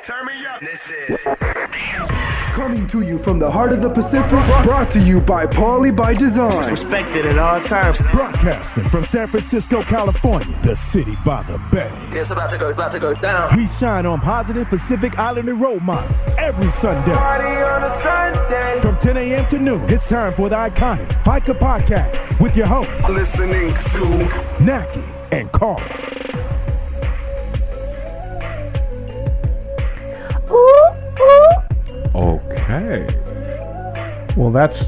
Turn me up. This is Coming to you from the heart of the Pacific, brought to you by Paulie by Design. respected at all times. Broadcasting from San Francisco, California, the city by the bay. It's about to go down. We shine on positive Pacific Islander role model every Sunday. Party on a Sunday. From 10 a.m. to noon, it's time for the iconic Faika podcast with your hosts, Listening to Naki and Carl. Okay. Well, that's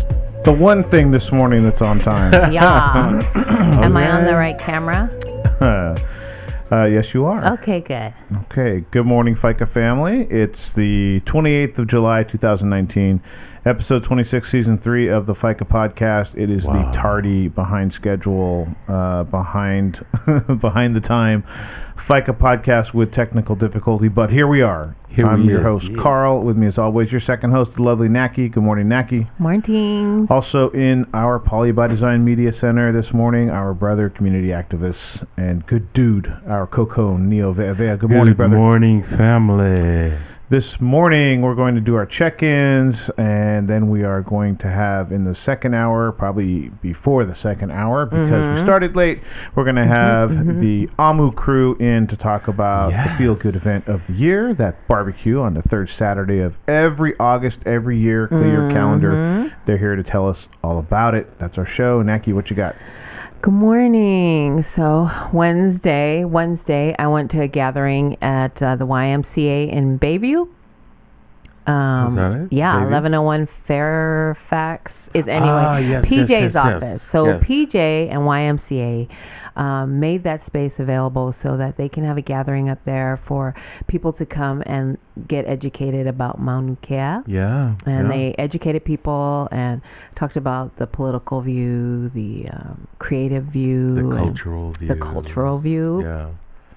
the one thing this morning that's on time. Yeah. Am I on the right camera? Yes, you are. Okay, good. Okay. Good morning, Faika family. It's the 28th of July, 2019, episode 26, season 3 of the Faika podcast. It is the tardy, behind schedule, behind the time Faika podcast with technical difficulty, but here we are. I'm your host, Carl. With me, as always, your second host, the lovely Naki. Good morning, Naki. Morning. Also in our Paulie by Design Media Center this morning, our brother, community activist, and good dude, our Coco Neo Vea. Good morning, brother. Good morning, family. This morning, we're going to do our check-ins, and then we are going to have in the second hour, probably before the second hour, because we started late, we're going to have the AMU crew in to talk about the feel-good event of the year, that barbecue on the third Saturday of every August, every year. Clear your calendar. They're here to tell us all about it. That's our show. Naki, what you got? Good morning. So Wednesday, I went to a gathering at the YMCA in Bayview. Is that it? Yeah, Bayview? 1101 Fairfax is anyway PJ's office. So yes. PJ and YMCA made that space available so that they can have a gathering up there for people to come and get educated about Mauna Kea. Yeah. And they educated people and talked about the political view, the creative view, The cultural view. the cultural view. Yeah.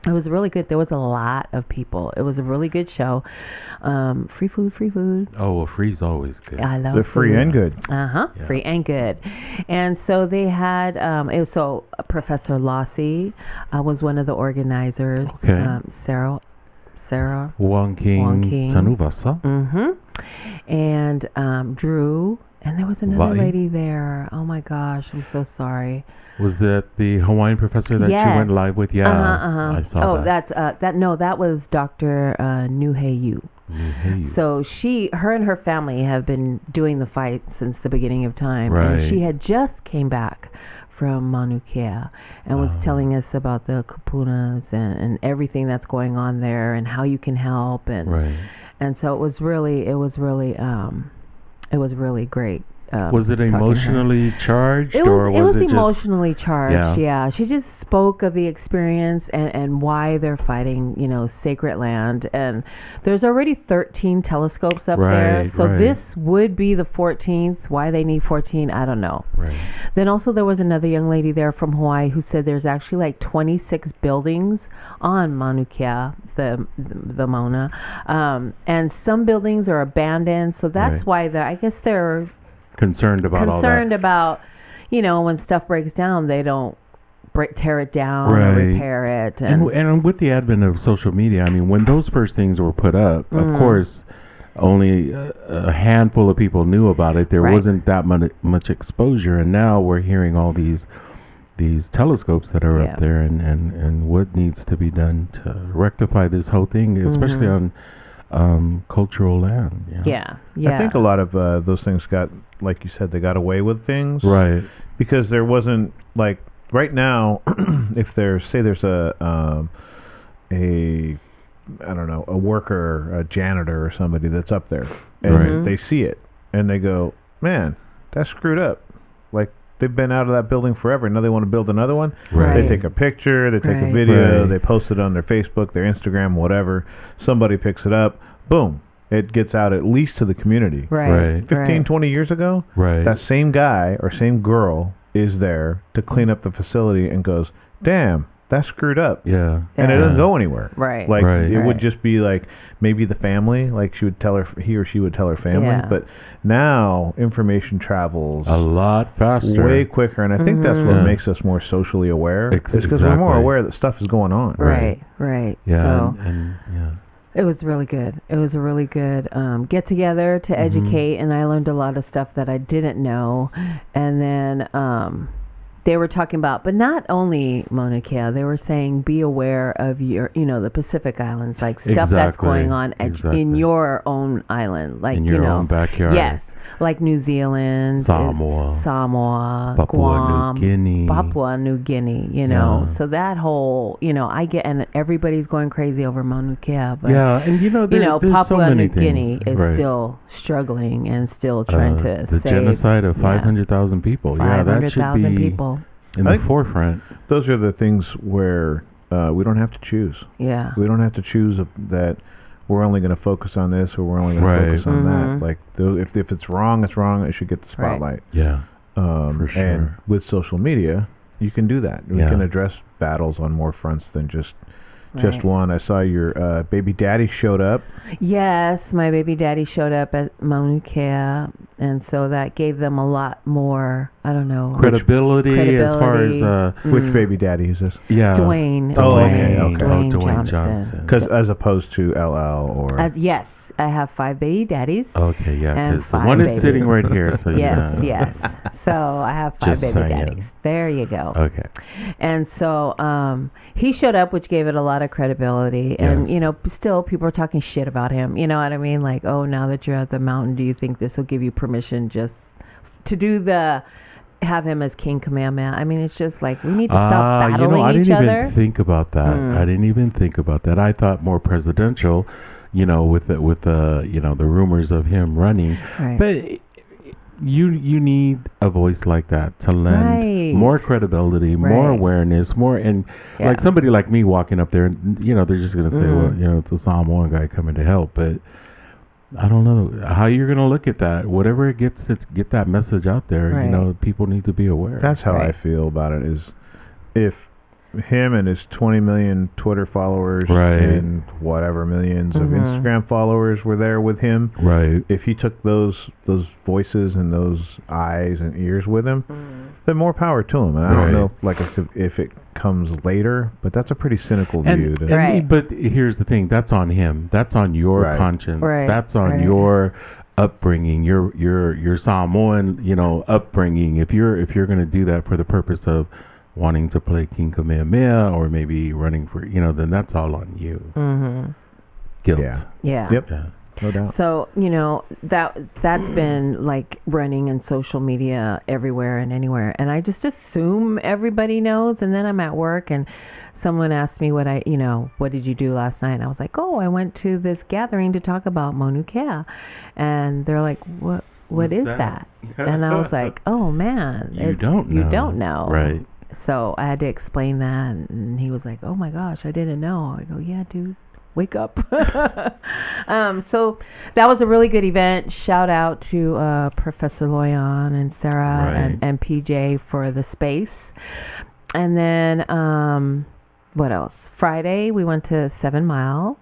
It was really good. There was a lot of people. It was a really good show. Free food. Oh, well, free's always good. I love The free food. and good. Yeah. Free and good. And so they had, Professor Lossie was one of the organizers. Okay. Sarah. Wang King Tanuvasa. And Drew. And there was another Vai. lady there. Oh my gosh, I'm so sorry. Was that the Hawaiian professor that you went live with? Yeah. I saw that. That was Dr. Nuhei. So her and her family have been doing the fight since the beginning of time. Right. And she had just came back from Mauna Kea and was telling us about the kupunas and everything that's going on there and how you can help. And so it was really great. Was it emotionally charged? It was just emotionally charged. Yeah. Yeah, she just spoke of the experience and why they're fighting, sacred land. And there's already 13 telescopes up there, so this would be the 14th. Why they need 14, I don't know. Right. Then also there was another young lady there from Hawaii who said there's actually like 26 buildings on Mauna Kea, the Mauna, and some buildings are abandoned. So that's why I guess they're concerned about all that. When stuff breaks down, they don't tear it down or repair it. And with the advent of social media, I mean, when those first things were put up, of course, only a handful of people knew about it. There wasn't that much exposure, and now we're hearing all these telescopes that are up there, and what needs to be done to rectify this whole thing, especially on cultural land. Yeah. I think a lot of those things got, like you said, they got away with things. Right. Because there wasn't, like, right now, if there's a worker, a janitor or somebody that's up there, and they see it, and they go, man, that's screwed up. Like, they've been out of that building forever. Now they want to build another one. Right. They take a picture, they take a video, they post it on their Facebook, their Instagram, whatever. Somebody picks it up. Boom. It gets out at least to the community. Right. 15, 20 years ago, that same guy or same girl is there to clean up the facility and goes, damn, that's screwed up. Yeah. And it doesn't go anywhere. Right. Like, it would just be like maybe the family, like he or she would tell her family. Yeah. But now information travels a lot faster. way quicker. And I think that's what makes us more socially aware. It's because we're more aware that stuff is going on. Right. Yeah. So, and It was really good. It was a really good get together to educate, and I learned a lot of stuff that I didn't know. And then they were talking about, but not only Mauna Kea, they were saying be aware of the Pacific Islands, like stuff that's going on in your own island, like in your own backyard. Yes, like New Zealand, Samoa, Guam, Papua New Guinea. So that whole, I get, and everybody's going crazy over Mauna Kea, but there's Papua so many New Guinea things. is still struggling and still trying to the save genocide of 500,000 people. Yeah, that should be people. in the forefront. Those are the things where we don't have to choose. Yeah. We don't have to choose that we're only going to focus on this or we're only going to focus on that. Like, if it's wrong, it's wrong. It should get the spotlight. Yeah, for sure. And with social media, you can do that. We can address battles on more fronts than just one. I saw your baby daddy showed up. Yes, my baby daddy showed up at Mauna Kea, and so that gave them a lot more, I don't know, credibility as far as which baby daddy is this? Yeah, Dwayne. Dwayne Johnson. Because as opposed to LL or yes, I have 5 baby daddies. Okay, yeah, and because the one is sitting right here. So yes. So I have 5 baby daddies. There you go. Okay. And so he showed up, which gave it a lot of credibility. And, still people are talking shit about him. You know what I mean? Like, oh, now that you're at the mountain, do you think this will give you permission just to do have him as King Kamehameha? I mean, it's just like, we need to stop battling each other. I didn't even think about that. I didn't even think about that. I thought more presidential, with the rumors of him running. Right. But you need a voice like that to lend more credibility, more awareness, like somebody like me walking up there, and they're just gonna say, well, it's a Samoan guy coming to help, but I don't know how you're gonna look at that. Whatever it gets to get that message out there, people need to be aware. That's how I feel about it. Is if him and his 20 million Twitter followers and whatever millions of Instagram followers were there with him. Right. If he took those voices and those eyes and ears with him, then more power to him. And I don't know, like if it comes later, but that's a pretty cynical view. But here's the thing: that's on him. That's on your conscience. Right. That's on your upbringing. Your Samoan, upbringing. If you're going to do that for the purpose of wanting to play King Kamehameha or maybe running for, then that's all on you. Guilt. Yeah. Yep. Yeah. No doubt. So, that's been like running in social media everywhere and anywhere. And I just assume everybody knows. And then I'm at work and someone asked me what did you do last night? And I was like, I went to this gathering to talk about Mauna Kea. And they're like, what is that? And I was like, oh man, you don't know. Right. So I had to explain that, and he was like, oh my gosh, I didn't know. I go, yeah, dude, wake up. So that was a really good event. Shout out to Professor Loyan and Sarah and PJ for the space. And then what else? Friday, we went to 7 Mile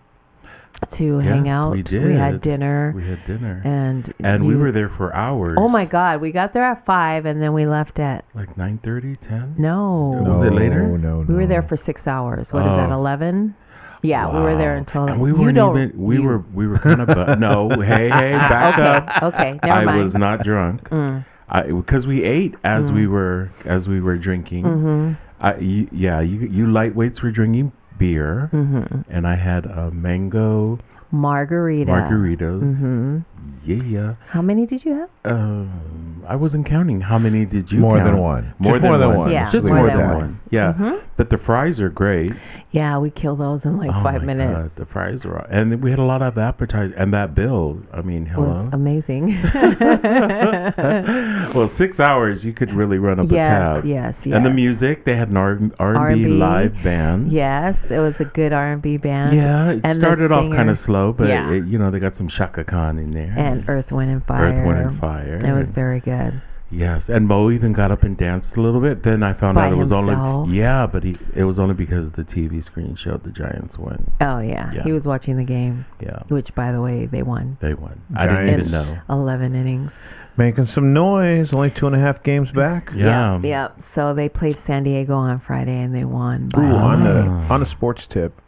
to hang out. We did. We had dinner. And we were there for hours. Oh my God. We got there at 5 and then we left at like 9:30, 10? No. Was it later? No. We were there for 6 hours. What is that, 11? Yeah, we were there until. And we weren't even. We were kind of. No, hey, back up. Okay, never mind. I was not drunk. Because we ate as we were drinking. You lightweights were drinking beer, and I had a mango margaritas. Yeah. How many did you have? I wasn't counting. How many did you? More count? than one. More than one. Yeah, just more than one. Yeah. But the fries are great. Yeah, we killed those in like 5 minutes. God, the fries were, and we had a lot of appetizers. And that bill, I mean, hello, was amazing. Well, 6 hours you could really run up a tab. Yes. And the music, they had an R&B live band. Yes, it was a good R&B band. Yeah, it started off kind of slow, but they got some Shaka Khan in there. And Earth, Wind, and Fire. It was very good. Yes, and Mo even got up and danced a little bit. Then I found out it was only it was only because the TV screen showed the Giants win. Oh yeah, he was watching the game. Yeah, which by the way they won. I didn't even know. 11 innings. Making some noise. Only 2.5 games back. Yeah. So they played San Diego on Friday and they won. On a sports tip.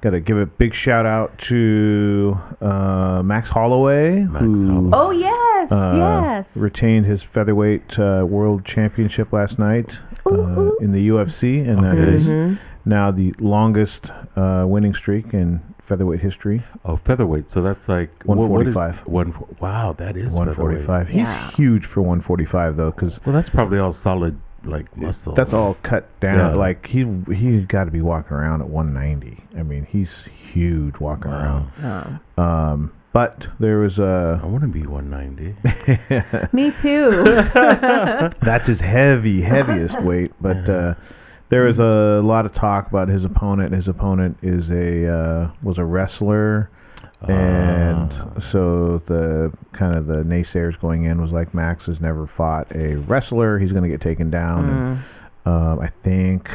got to give a big shout out to Max Holloway, who Oh yes, yes. retained his featherweight world championship last night in the UFC, and that is now the longest winning streak in featherweight history. Oh, featherweight. So that's like 145. Wow, that is 145. He's huge for 145 though, because that's probably all solid like muscle. that's all cut down. Yeah. Like he's got to be walking around at 190. I mean, he's huge walking around. But there was I want to be 190. Me too. that's his heaviest weight. But there was a lot of talk about his opponent. His opponent is was a wrestler, and so the naysayers going in was like, Max has never fought a wrestler. He's going to get taken down. And I think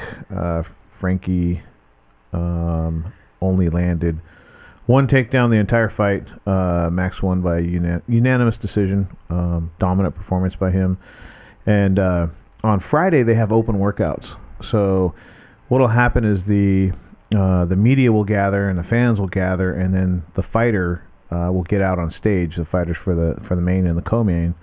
Frankie only landed one takedown the entire fight. Max won by unanimous decision. Dominant performance by him. And on Friday they have open workouts. So what'll happen is the media will gather and the fans will gather, and then the fighter will get out on stage. The fighters for the main and the co-main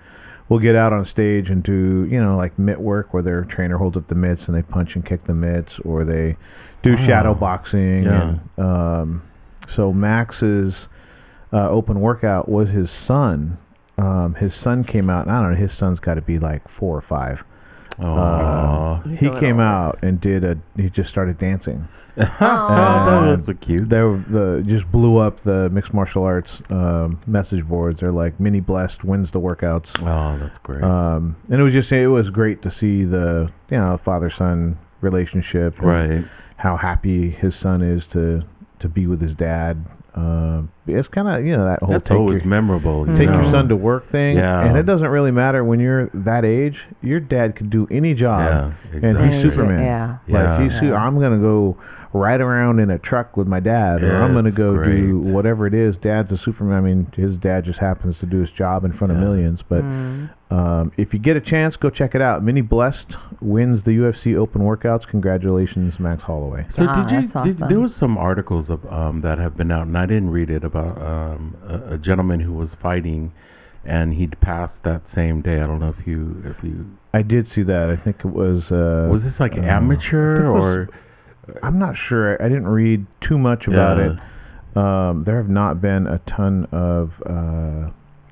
will get out on stage and do like mitt work, where their trainer holds up the mitts and they punch and kick the mitts, or they do shadow boxing. Yeah. And so Max's open workout was his son. His son came out, and I don't know, his son's got to be like 4 or 5. He came out and he just started dancing. That's so cute. Just blew up the mixed martial arts message boards. They're like, Mini Blessed wins the workouts. Oh, that's great. And it was great to see the father-son relationship, right? How happy his son is to be with his dad. It's kind of that whole that's always memorable. Take your son to work thing. Yeah. And it doesn't really matter when you're that age. Your dad could do any job, and he's Superman. I'm gonna go ride around in a truck with my dad, or I'm gonna go do whatever it is. Dad's a Superman. I mean, his dad just happens to do his job in front of millions. But if you get a chance, go check it out. Mini Blessed wins the UFC Open Workouts. Congratulations, Max Holloway. So there was some articles of that have been out, and I didn't read it, about a gentleman who was fighting, and he'd passed that same day. I don't know if you. I did see that. I think it was. Was this like amateur or? I'm not sure. I didn't read too much about it. There have not been a ton of.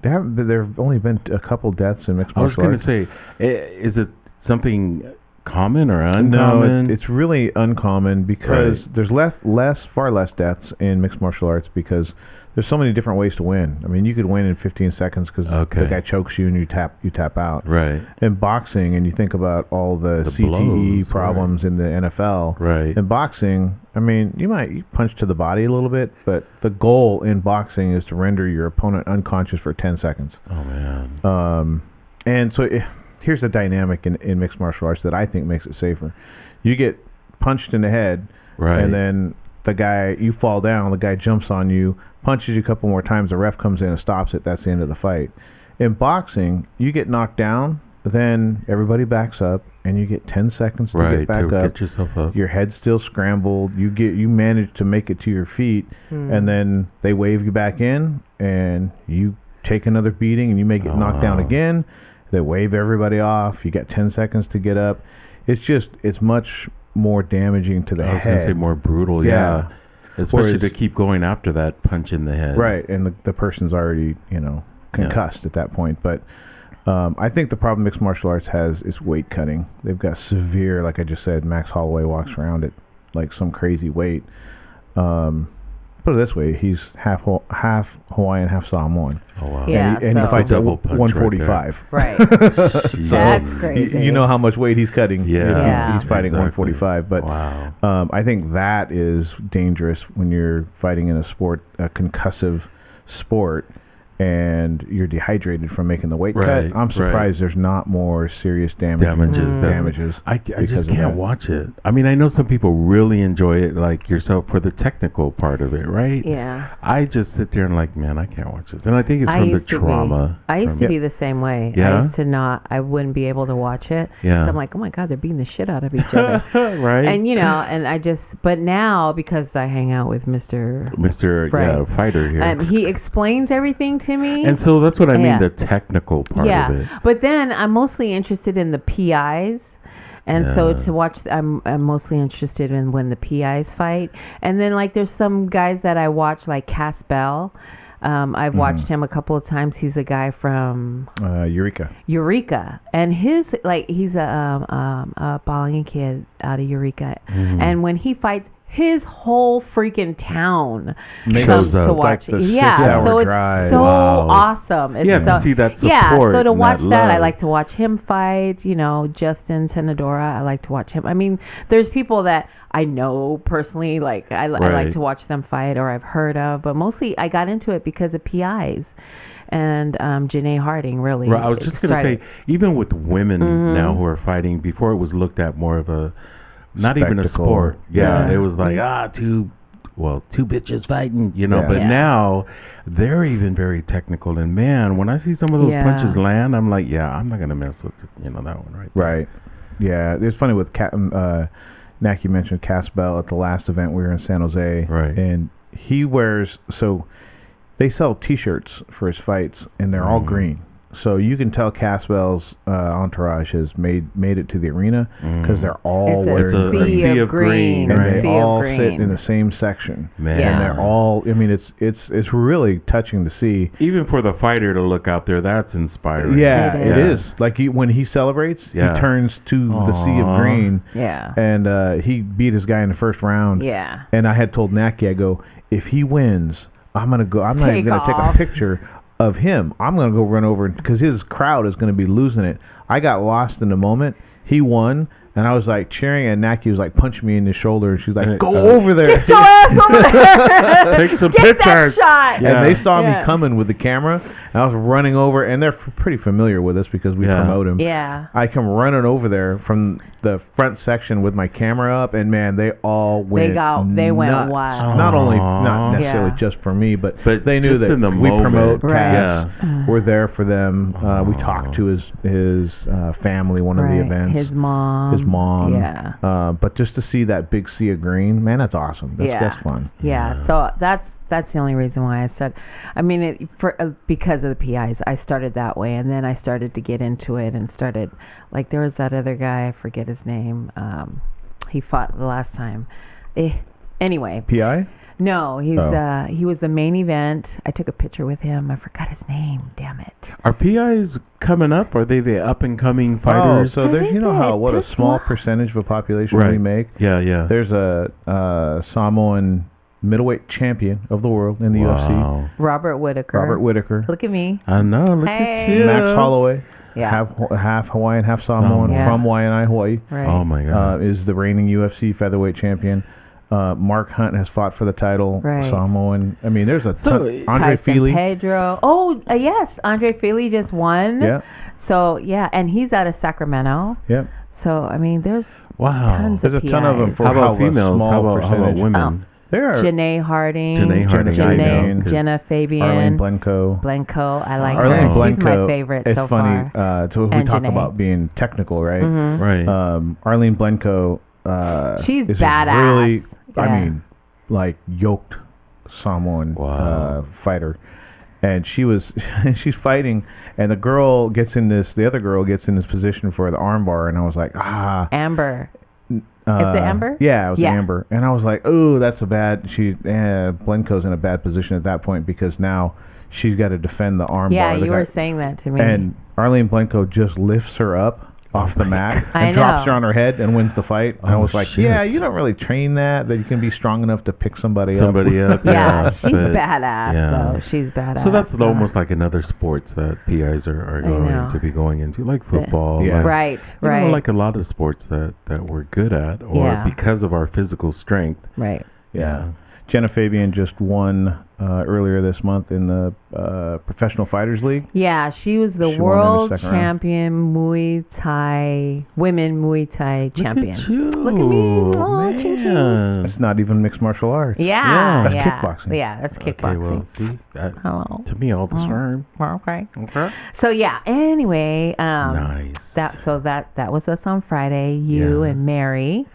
There have only been a couple deaths in mixed martial arts. I was going to say, is it something common or uncommon? No, it's really uncommon because there's far less deaths in mixed martial arts, because there's so many different ways to win. I mean, you could win in 15 seconds because the guy chokes you and you tap out. Right. In boxing, and you think about all the CTE blows, problems in the NFL. Right. In boxing, I mean, you punch to the body a little bit, but the goal in boxing is to render your opponent unconscious for 10 seconds. Oh, man. And so here's the dynamic in mixed martial arts that I think makes it safer. You get punched in the head, and then you fall down, the guy jumps on you, punches you a couple more times, the ref comes in and stops it. That's the end of the fight. In boxing, you get knocked down, then everybody backs up, and you get 10 seconds to get back up. Get yourself up. Your head's still scrambled. You manage to make it to your feet, and then they wave you back in, and you take another beating, and you may get knocked down again. They wave everybody off. You got 10 seconds to get up. It's much more damaging to the head. I was going to say more brutal, yeah. Especially to keep going after that punch in the head. Right, and the person's already, concussed at that point. But I think the problem mixed martial arts has is weight cutting. They've got severe, like I just said, Max Holloway walks around at like some crazy weight. Put it this way, he's half Hawaiian, half Samoan. Oh, wow. Yeah, and he fights at double punch 145. Right. That's crazy. You know how much weight he's cutting. Yeah. He's fighting 145. But I think that is dangerous when you're fighting in a concussive sport. and you're dehydrated from making the weight Right, cut, I'm surprised there's not more serious damages. I because just of can't that. watch it. I mean, I know some people really enjoy it, like yourself, for the technical part of it, right? Yeah. I just sit there and like, man, I can't watch this. And I think it's from the trauma. I used from- to be the same way. Yeah? I used to not. I wouldn't be able to watch it. Yeah. So I'm like, oh my god, they're beating the shit out of each other. right? And and I just. But now because I hang out with Mr. Right. Fighter here. He explains everything to me. And so that's what I mean, Yeah. the technical part of it. But then I'm mostly interested in the PIs. And so Yeah. to watch, I'm mostly interested in when the PIs fight. And then like there's some guys that I watch like Cass Bell. I've watched him a couple of times. He's a guy from Eureka, and he's a Balian kid out of Eureka. And when he fights, his whole freaking town comes Shows up. to watch. Like the Yeah, 6-hour so it's drive. so Wow. awesome. It's Yeah, so, to see that Yeah, support so to and watch that, I love. like to watch him fight. Justin Tenadora, I like to watch him. I mean, there's people that I know personally, like I like Right. to watch them fight or I've heard of, but mostly I got into it because of PIs and Janae Harding really. Right, I was just going to say, even with women now who are fighting, before it was looked at more of a, not even a Spectacle. sport. Yeah, Yeah. it was like, two bitches fighting, Yeah. But Yeah. now they're even very technical. And man, when I see some of those Yeah. punches land, I'm like, I'm not going to mess with, that one right there. Right. Yeah, it's funny with Nak, you mentioned Cass Bell at the last event we were in San Jose. Right. And he wears, so they sell T-shirts for his fights, and they're all green. So you can tell Cass Bell's entourage has made it to the arena because they're all It's wearing a green. sea of green. And A they sea of all sit green. in the same section. Man. Yeah. And they're all, I mean, it's really touching to see. Even for the fighter to look out there, that's inspiring. Yeah, It it is. is. Like when he celebrates, Yeah. he turns to the sea of Aw. green. Yeah. And he beat his guy in the first round. Yeah. And I had told Naki, I go, if he wins, I'm not even going to take a off. picture of him. I'm going to go run over because his crowd is going to be losing it. I got lost in the moment. He won. And I was like cheering, and Naki was like punching me in the shoulder. And she's like, "Go over there, Get your ass over there. Take some Get that pictures. shot. Yeah. And they saw Yeah. me coming with the camera, and I was running over, and they're pretty familiar with us because we Yeah. promote him. Yeah. I come running over there from the front section with my camera up, and man, they all went. They went nuts. wild. Not only Aw. not necessarily Yeah. just for me, but But they knew just that in the we moment. promote Right. Cass. We're there for them. We talked to his family one of the Right. events. His mom. Yeah. But just to see that big sea of green, man, that's awesome. That's fun. Yeah, so that's the only reason why I started. I mean, because of the PIs, I started that way, and then I started to get into it and started like there was that other guy, I forget his name. He fought the last time. Anyway, PI. no, he was the main event. I took a picture with him. I forgot his name. Damn it. Are PIs coming up? Are they the up and coming fighters? Oh, so there's I think what a this small one- percentage of a population we Right. make. Yeah. There's a Samoan middleweight champion of the world in the UFC, Wow. Robert Whitaker. Robert Whitaker. Look at me. I know. Look Hey. at you. Max Holloway, Yeah. half Hawaiian, half Samoan, Yeah. from Waianae, Hawaii, Right. Oh my God. is the reigning UFC featherweight champion. Mark Hunt has fought for the title. Right. Samoan. I mean, there's a So, ton. Andre Tyson Feely. Pedro. Oh, yes. Andre Feely just won. Yeah. So, yeah. And he's out of Sacramento. Yeah. So, I mean, there's Wow. tons There's of a ton of them PIs. for How about a females? small How about percentage. women? There are Janae Harding. Janae Harding, I know, Janae, 'cause Jenna Fabian. Arlene Blenko. Blanco. I like Arlene her. She's Blenko. my favorite It's so funny. far. So we And talk Janae. about being technical, right? Right. Arlene Blenko. She's is badass. Really, I Yeah. mean, like yoked Samoan Wow. fighter, and she's fighting, and the other girl gets in this position for the armbar, and I was like, Amber. Is it Amber? Yeah, it was Yeah. Amber, and I was like, oh, that's a bad. Blenko's in a bad position at that point because now she's got to defend the armbar. Yeah, The you guy- were saying that to me. and Arlene Blenko just lifts her up off the mat I and drops know. her on her head and wins the fight. And I Oh, was like, shit. yeah, you don't really train that you can be strong enough to pick somebody up. yeah, she's but- badass, yeah. though. She's badass. So that's almost like another sports that PIs are going know. to be going into, like football. Yeah. like, Right, you know, right. like a lot of sports that we're good at, or Yeah. because of our physical strength. Right. Yeah. Jenna Fabian just won earlier this month in the Professional Fighters League. Yeah, she was the She won in the world second round. champion women Muay Thai champion. Look at you. Look at me. Oh, ching, ching. Man. It's not even mixed martial arts. Yeah, That's yeah. kickboxing. Yeah, that's Okay, kickboxing. well, see, that, Hello. to me, all the same. Well, okay. Okay. So yeah. Anyway, Nice. that was us on Friday. You Yeah. and Mary,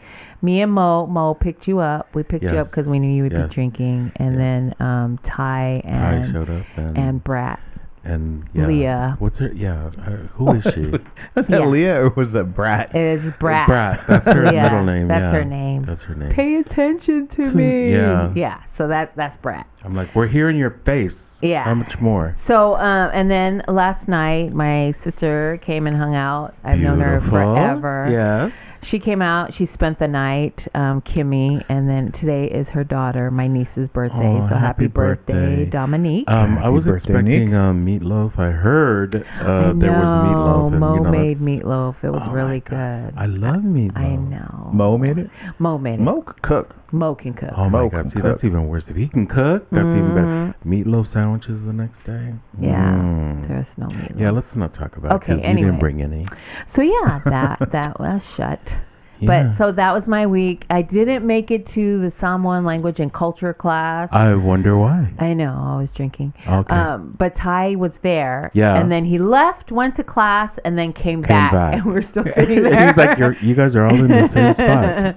me and Mo picked you up. We picked you up Yes. because we knew you would Yes. be drinking, and Yes. then Ty Ty showed up and Brat. and yeah. Leah. What's her? Yeah. Who is she? Was that Yeah. Leah or was that Brat? It is Brat. Brat. That's her Leah, middle name. That's yeah. her name. That's her name. Pay attention to me. Yeah. Yeah. So that's Brat. I'm like, we're here in your face. Yeah. How much more? So and then last night my sister came and hung out. I've known her Beautiful. forever. Yes. She came out. She spent the night, Kimmy, and then today is her daughter, my niece's birthday. Oh, so happy happy birthday, birthday. Dominique. I was birthday, expecting meatloaf. I heard I there was meatloaf. And, Mo you know, made that's- meatloaf. It was Oh, really my God. good. I love meatloaf. I know. Mo made it? Mo made it. Mo could cook. Mo can cook. Oh Mo my can God! See, cook. that's even worse. If he can cook, that's even better. Meatloaf sandwiches the next day. Yeah. Mm. There's no meatloaf. Yeah, let's not talk about it Okay, because you anyway. didn't bring any. So yeah, that was shut. Yeah. But so that was my week. I didn't make it to the Samoan language and culture class. I wonder why. I know, I was drinking. Okay. But Ty was there. Yeah. And then he left, went to class, and then came back. And we were still sitting there. He's like, you guys are all in the same spot.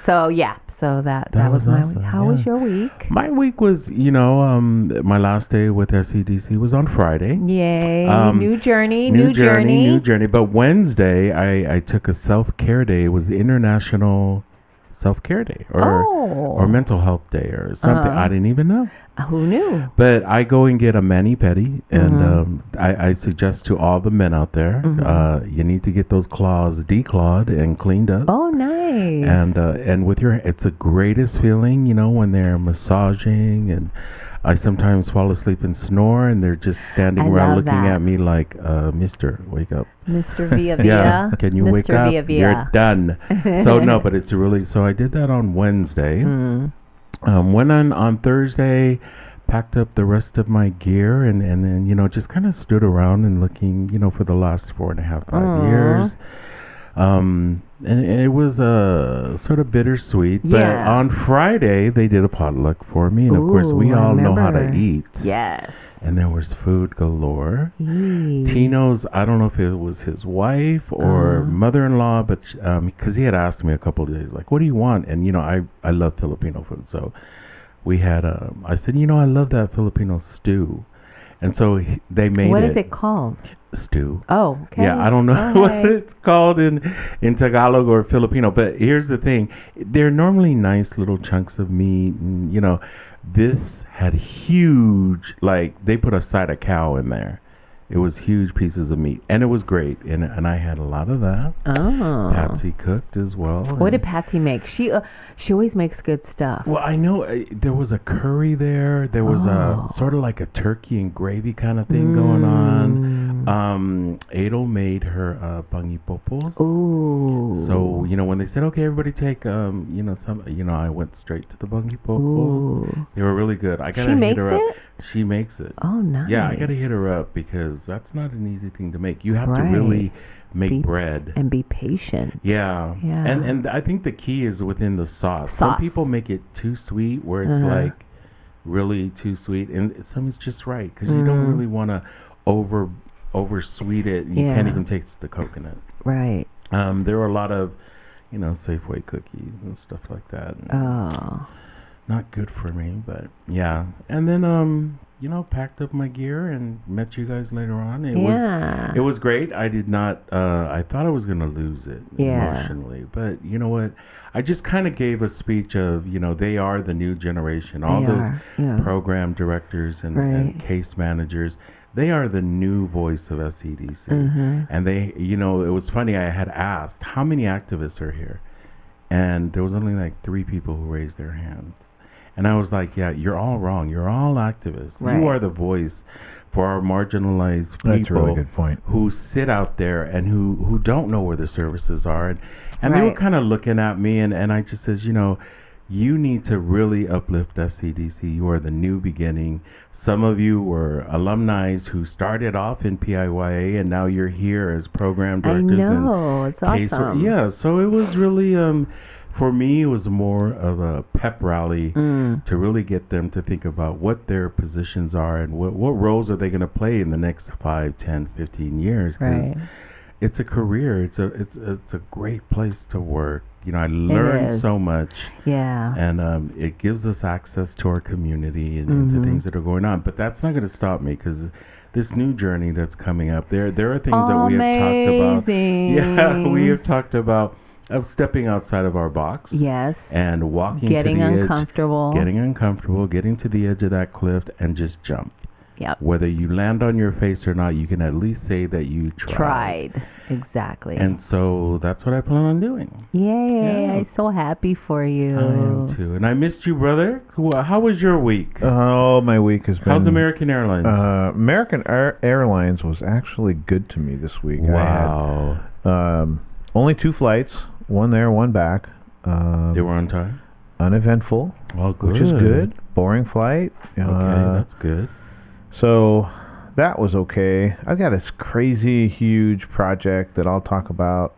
So yeah, so that was was my awesome, week. How was yeah. your week? My week was, my last day with SEDC was on Friday. Yay. New journey. New journey. But Wednesday, I took a self-care day. It was the International Self-Care Day or Mental Health Day or something. I didn't even know. Who knew? But I go and get a mani-pedi, and I suggest to all the men out there, you need to get those claws declawed and cleaned up. Oh, nice. And with your, it's the greatest feeling, when they're massaging, and I sometimes fall asleep and snore, and they're just standing I around love looking that. at me like, Mister, wake up. Mr. Via Via. Yeah, can you Mr. wake up? Via Via. You're done. So no, but it's really, so I did that on Wednesday. Went on Thursday, packed up the rest of my gear, and then, just kind of stood around and looking, for the last 4.5, 5 years. And it was sort of bittersweet. But Yeah. on Friday, they did a potluck for me. And of course, we Ooh, I all know how to remember. eat. Yes. And there was food galore. Yee. Tino's, I don't know if it was his wife or mother-in-law, but because he had asked me a couple of days, like, what do you want? And, I love Filipino food. So we had, I said, I love that Filipino stew. And so they made What is it called? stew. Oh, okay. Yeah, I don't know All what right. it's called in Tagalog or Filipino, but here's the thing. They're normally nice little chunks of meat. And, this had huge, they put a side of cow in there. It was huge pieces of meat, and it was great. And I had a lot of that. Oh. Patsy cooked as well. What did and- Patsy make? She always makes good stuff. Well, I know there was a curry there. There was a sort of like a turkey and gravy kind of thing going on. Adel made her pangipopos. Ooh. So, when they said, okay, everybody take, I went straight to the pangipopos. Ooh. They were really good. I got to She hit makes her it? up. She makes it. Oh, nice. Yeah, I got to hit her up because that's not an easy thing to make. You have to Right. really make Be- bread. And be patient. Yeah. Yeah. And I think the key is within the sauce. Some Sauce. people make it too sweet where it's like really too sweet, and some is just right because you don't really want to over sweet it. You can't Yeah. even taste the coconut. Right. There were a lot of Safeway cookies and stuff like that. Oh. Not good for me, but yeah. And then packed up my gear and met you guys later on. It was great. I did not I thought I was gonna lose it emotionally. But you know what? I just kind of gave a speech of, they are the new generation. All They those are, yeah. program directors and Right. case managers, they are the new voice of SEDC. Mm-hmm. And they, it was funny. I had asked how many activists are here, and there was only like 3 people who raised their hands. And I was like, yeah, you're all wrong. You're all activists. Right. You are the voice for our marginalized people That's a really good point. who sit out there and who don't know where the services are. And they were Right. kind of looking at me, and I just says, you need to really uplift SCDC. You are the new beginning. Some of you were alumni who started off in PIYA, and now you're here as program directors. I know, it's awesome. Yeah, so it was really, for me, it was more of a pep rally to really get them to think about what their positions are and what roles are they going to play in the next 5, 10, 15 years. Right. It's a career. It's a great place to work. You know, I learned so much. Yeah. And it gives us access to our community and to things that are going on. But that's not going to stop me, because this new journey that's coming up, there are things that we have talked about. Yeah, we have talked about of stepping outside of our box. Yes. And walking getting to the uncomfortable. Getting to the edge of that cliff and just jump. Yep. Whether you land on your face or not, you can at least say that you tried. Exactly. And so that's what I plan on doing. Yay. Yeah. I'm so happy for you. I am too. And I missed you, brother. How was your week? Oh, my week has been... How's American Airlines? American Airlines was actually good to me this week. Wow. I had only 2 flights, one there, one back. They were on time? Uneventful, Oh, good. which is good. Boring flight. Okay, that's good. So that was okay. I've got this crazy huge project that I'll talk about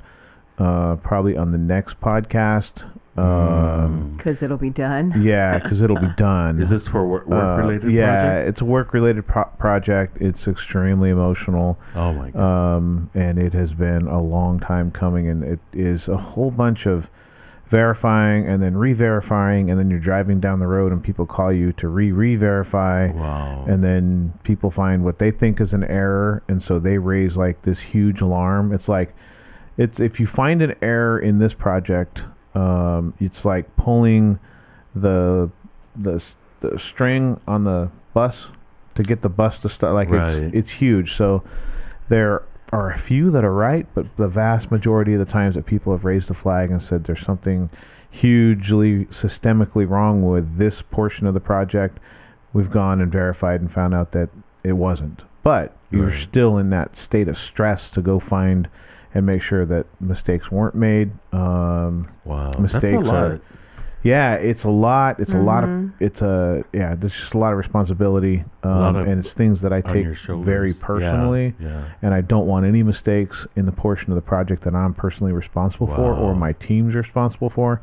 probably on the next podcast. Because it'll be done. Yeah, because it'll be done. Is this for work-related yeah, project? it's a work-related project. It's extremely emotional. Oh, my God. And it has been a long time coming, and it is a whole bunch of verifying and then re-verifying, and then you're driving down the road and people call you to re-verify. Wow. And then people find what they think is an error, and so they raise like this huge alarm. It's like, if you find an error in this project, it's like pulling the string on the bus to get the bus to start. Like, right. It's huge. So there are a few that are right, but the vast majority of the times that people have raised the flag and said there's something hugely systemically wrong with this portion of the project, we've gone and verified and found out that it wasn't. But you're Right. still in that state of stress to go find and make sure that mistakes weren't made. Wow. Mistakes That's a lot. are... Yeah, it's a lot. It's a lot of... there's just a lot of responsibility. And it's things that I on take your shoulders. very personally. Yeah. And I don't want any mistakes in the portion of the project that I'm personally responsible for or Wow. my team's responsible for.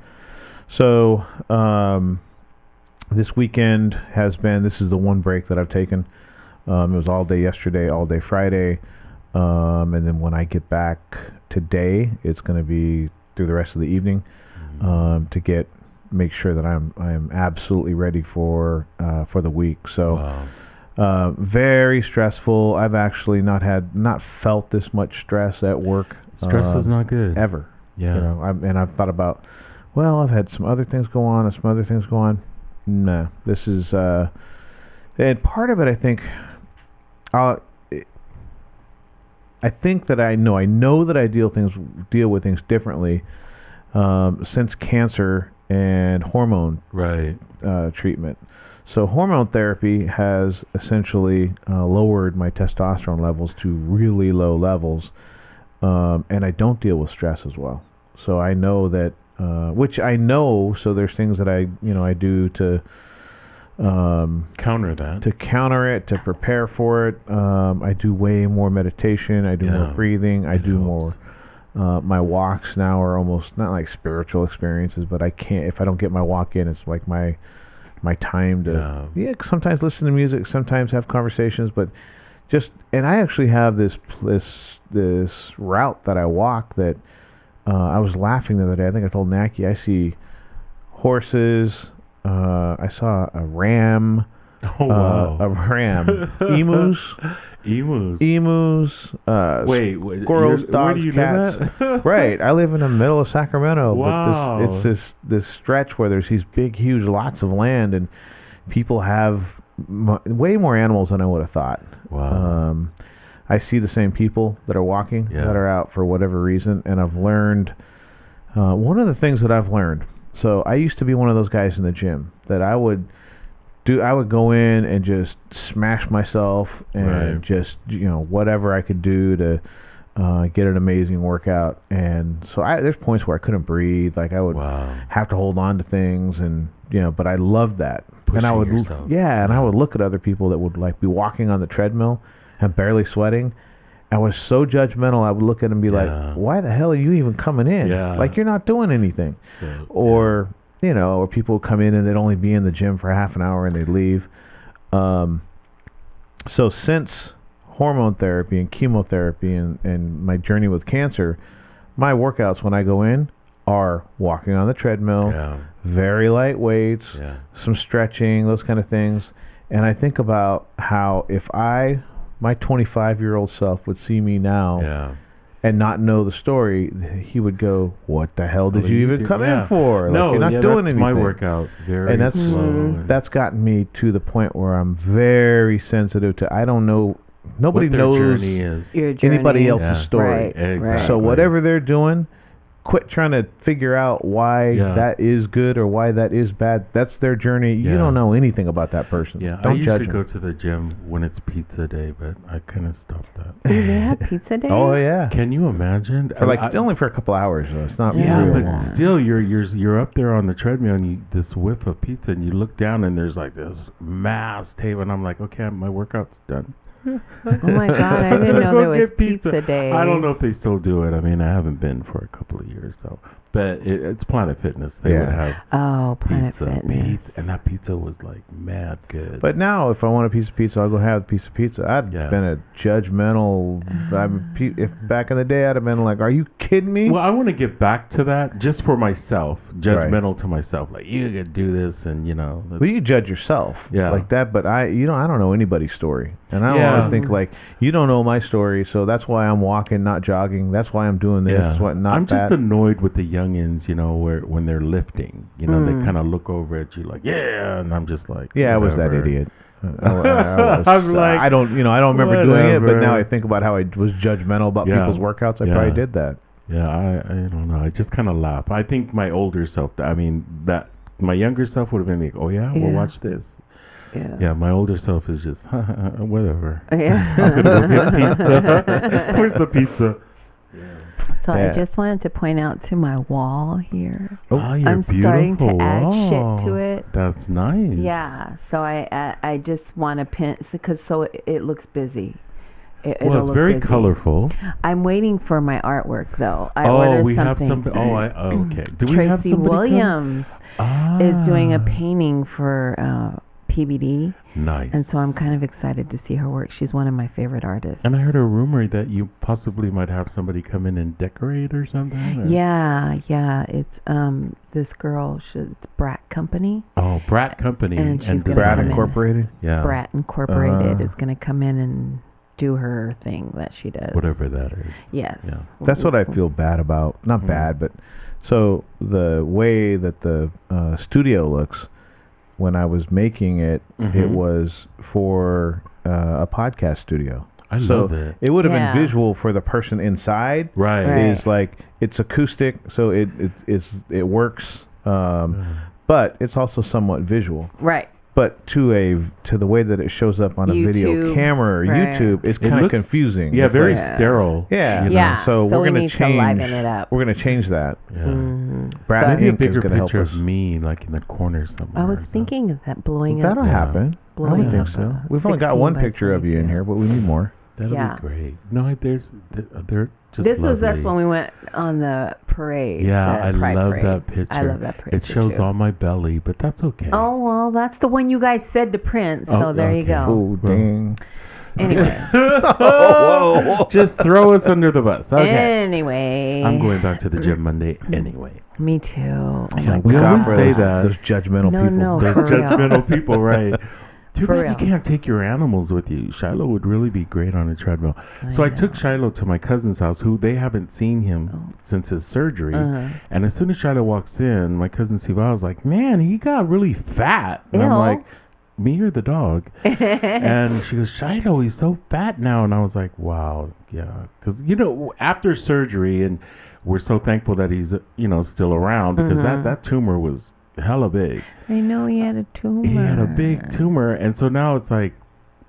So this weekend this is the one break that I've taken. It was all day yesterday, all day Friday. And then when I get back today, it's going to be through the rest of the evening to make sure that I am absolutely ready for the week. So very stressful. I've actually not felt this much stress at work. Stress is not good. Ever. Yeah. You know, I've thought about, well, I've had some other things go on and some other things go on. Nah, this is and part of it, I think that I know that I deal with things differently since cancer and hormone treatment. So hormone therapy has essentially lowered my testosterone levels to really low levels, and I don't deal with stress as well. So I know that, which I know. So there's things that I do to counter that, to counter it, to prepare for it. I do way more meditation. I do more breathing. I do more. My walks now are almost not like spiritual experiences, but if I don't get my walk in, it's like my time to sometimes listen to music, sometimes have conversations, but and I actually have this route that I walk that I was laughing the other day. I think I told Naki, I see horses. I saw a ram. Oh, wow. A ram. Emus. Wait, squirrels, dogs, where do you cats. live at? Right, I live in the middle of Sacramento. Wow. But it's this stretch where there's these big, huge lots of land, and people have way more animals than I would have thought. Wow. I see the same people that are walking, that are out for whatever reason, and I've learned one of the things that I've learned. So I used to be one of those guys in the gym that I would go in and just smash myself and just whatever I could do to get an amazing workout. And so there's points where I couldn't breathe. Like I would have to hold on to things, and but I loved that. And I would, yourself. and I would look at other people that would like be walking on the treadmill and barely sweating. I was so judgmental. I would look at them and be like, "Why the hell are you even coming in? Like you're not doing anything." So, or or people would come in and they'd only be in the gym for half an hour and they'd leave. So since hormone therapy and chemotherapy and my journey with cancer, my workouts when I go in are walking on the treadmill, very light weights, some stretching, those kind of things. And I think about how if my 25-year-old self would see me now and not know the story, he would go, "What the hell did you even come in for? Like, No, you're not doing that's anything." my workout. Very And slow. that's gotten me to the point where I'm very sensitive to. I don't know. Nobody what their knows journey is. Your journey. anybody else's story. Right, Exactly. So whatever they're doing, quit trying to figure out why that is good or why that is bad. That's their journey. You don't know anything about that person. I Don't judge usually them. go to the gym when it's pizza day, but I kind of stopped that. Ooh, they have pizza day. Oh yeah. Can you imagine? For only for a couple hours though. It's not real. But still, you're up there on the treadmill and this whiff of pizza, and you look down and there's like this mass table, and I'm like, okay, my workout's done. Oh my God, I didn't know there was pizza day. I don't know if they still do it. I mean, I haven't been for a couple of years though. But it's Planet Fitness. They would have Planet pizza, Fitness. and that pizza was like mad good. But now, if I want a piece of pizza, I'll go have a piece of pizza. I'd been a judgmental. If back in the day, I'd have been like, "Are you kidding me?" Well, I want to get back to that just for myself, judgmental to myself. Like you could do this, and Well, you judge yourself, like that. But I don't know anybody's story, and I always think like you don't know my story, so that's why I'm walking, not jogging. That's why I'm doing this. That's what not. I'm just annoyed with the youngins, where when they're lifting, they kind of look over at you like, and I'm just like, I was that idiot. I'm like, I don't remember doing it, but now I think about how I was judgmental about people's workouts. I probably did that. Yeah, I don't know. I just kind of laugh. I think my older self, that my younger self would have been like, "Oh yeah, we'll watch this." Yeah, my older self is just whatever. Yeah. I'm gonna go get pizza. Where's the pizza? So I just wanted to point out to my wall here. Oh, your I'm starting to beautiful add wall. shit to it. That's nice. Yeah. So I just want to pin because it looks busy. Well, it's very colorful. I'm waiting for my artwork though. We have something. Okay. Do we have Tracy somebody Williams is doing a painting for PBD. Nice. And so I'm kind of excited to see her work. She's one of my favorite artists. And I heard a rumor that you possibly might have somebody come in and decorate or something. Or? Yeah. It's this girl. It's Brat Company. Oh, Brat Company. And she's Brat Incorporated. Yeah. Brat Incorporated is going to come in and do her thing that she does. Whatever that is. Yes. Yeah. That's what I feel bad about. Not bad, but so the way that the studio looks. When I was making it, it was for a podcast studio. I love it. It would have been visual for the person inside. Right. It's like it's acoustic, so it works, but it's also somewhat visual. Right. But to the way that it shows up on a video camera or YouTube, it's kind of confusing. Yeah, it's very like, sterile. Yeah. So we're we gonna need change. to liven it up. We're gonna change that. Yeah. Brad Maybe a Inc. is bigger gonna help picture us. of me, like in the corner somewhere. I was thinking of that blowing That'll up. happen. I Blowing would think up so. a We've only got 16 one by picture of you in 22. here, but we need more. That'll be great. No, they're just This was us lovely. when we went on the parade. Yeah, the I Pride love parade. that picture. I love that picture. It shows too. all my belly, but that's okay. Oh, well, that's the one you guys said to print. So Oh, there you okay. go. Oh, dang. Anyway. Just throw us under the bus. Okay. Anyway. I'm going back to the gym Monday anyway. Me too. Oh Yeah, my we God. always say that. Those judgmental No, people. no. Those For real. judgmental people, right? Too For bad you real. can't take your animals with you. Shiloh would really be great on a treadmill. So I took Shiloh to my cousin's house, who they haven't seen him since his surgery. And as soon as Shiloh walks in, my cousin Siva was like, "Man, he got really fat." And I'm Ew. like, "Me or the dog?" And she goes, "Shiloh, he's so fat now." And I was like, "Wow, yeah." Because, after surgery, and we're so thankful that he's, still around, because that tumor was hella big. I know he had a tumor. He had a big tumor, and so now it's like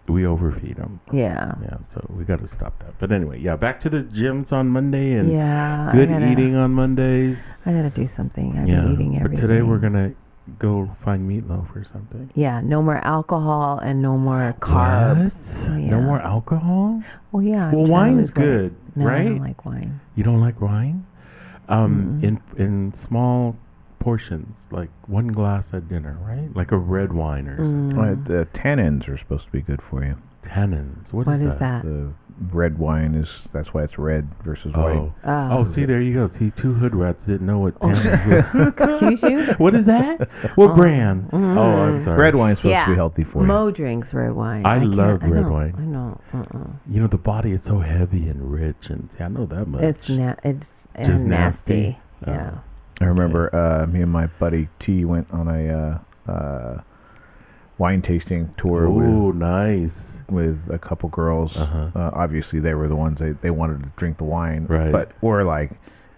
we overfeed them. Yeah. Yeah, so we got to stop that. But anyway, yeah, back to the gyms on Monday and Yeah. eating on Mondays. I gotta do something. I've been eating everything. But today we're going to go find meatloaf or something. Yeah, no more alcohol and no more carbs. What? So, yeah. No more alcohol? Well, yeah. Well, wine's good, No, right? I don't like wine. You don't like wine? In small portions, like one glass at dinner, right? Like a red wine or something. The tannins are supposed to be good for you. Tannins. What is that? The red wine that's why it's red versus white. Oh, see, there you go. See, two hood rats didn't know what tannins was. Excuse you? What is that? What brand? Oh, I'm sorry. Red wine's supposed to be healthy for you. Mo drinks red wine. I love red wine. I know. You know, the body is so heavy and rich, and see, I know that much. It's just nasty. Oh. Yeah. I remember me and my buddy T went on a wine tasting tour. Oh, nice. With a couple girls. Obviously, they were the ones they wanted to drink the wine. Right. But we're like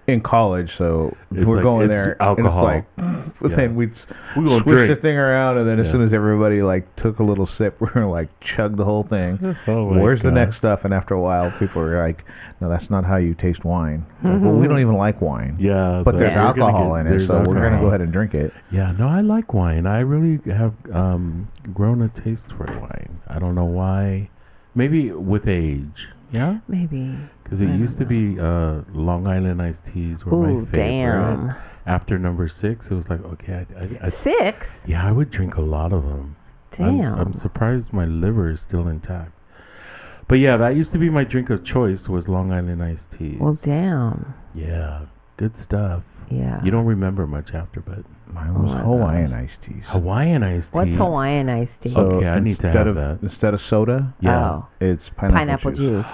in college, so we're going there. Alcohol. And it's like, then we'd gonna switch drink the thing around, and then as soon as everybody like took a little sip, we were like chug the whole thing. Where's the next stuff? And after a while, people were like, "No, that's not how you taste wine." Like, well, we don't even like wine. Yeah, but there's alcohol in it, so we're gonna go ahead and drink it. Yeah, no, I like wine. I really have grown a taste for wine. I don't know why. Maybe with age. Yeah? Maybe. Because it used to be Long Island iced teas were my favorite. Damn. After number 6, it was like, okay. I 6? Yeah, I would drink a lot of them. Damn. I'm surprised my liver is still intact. But yeah, that used to be my drink of choice was Long Island iced teas. Well, damn. Yeah, good stuff. Yeah. You don't remember much after, but... Mine was Hawaiian iced teas. Hawaiian iced tea? What's Hawaiian iced tea? Okay, I need to have that. Instead of soda, it's pineapple juice.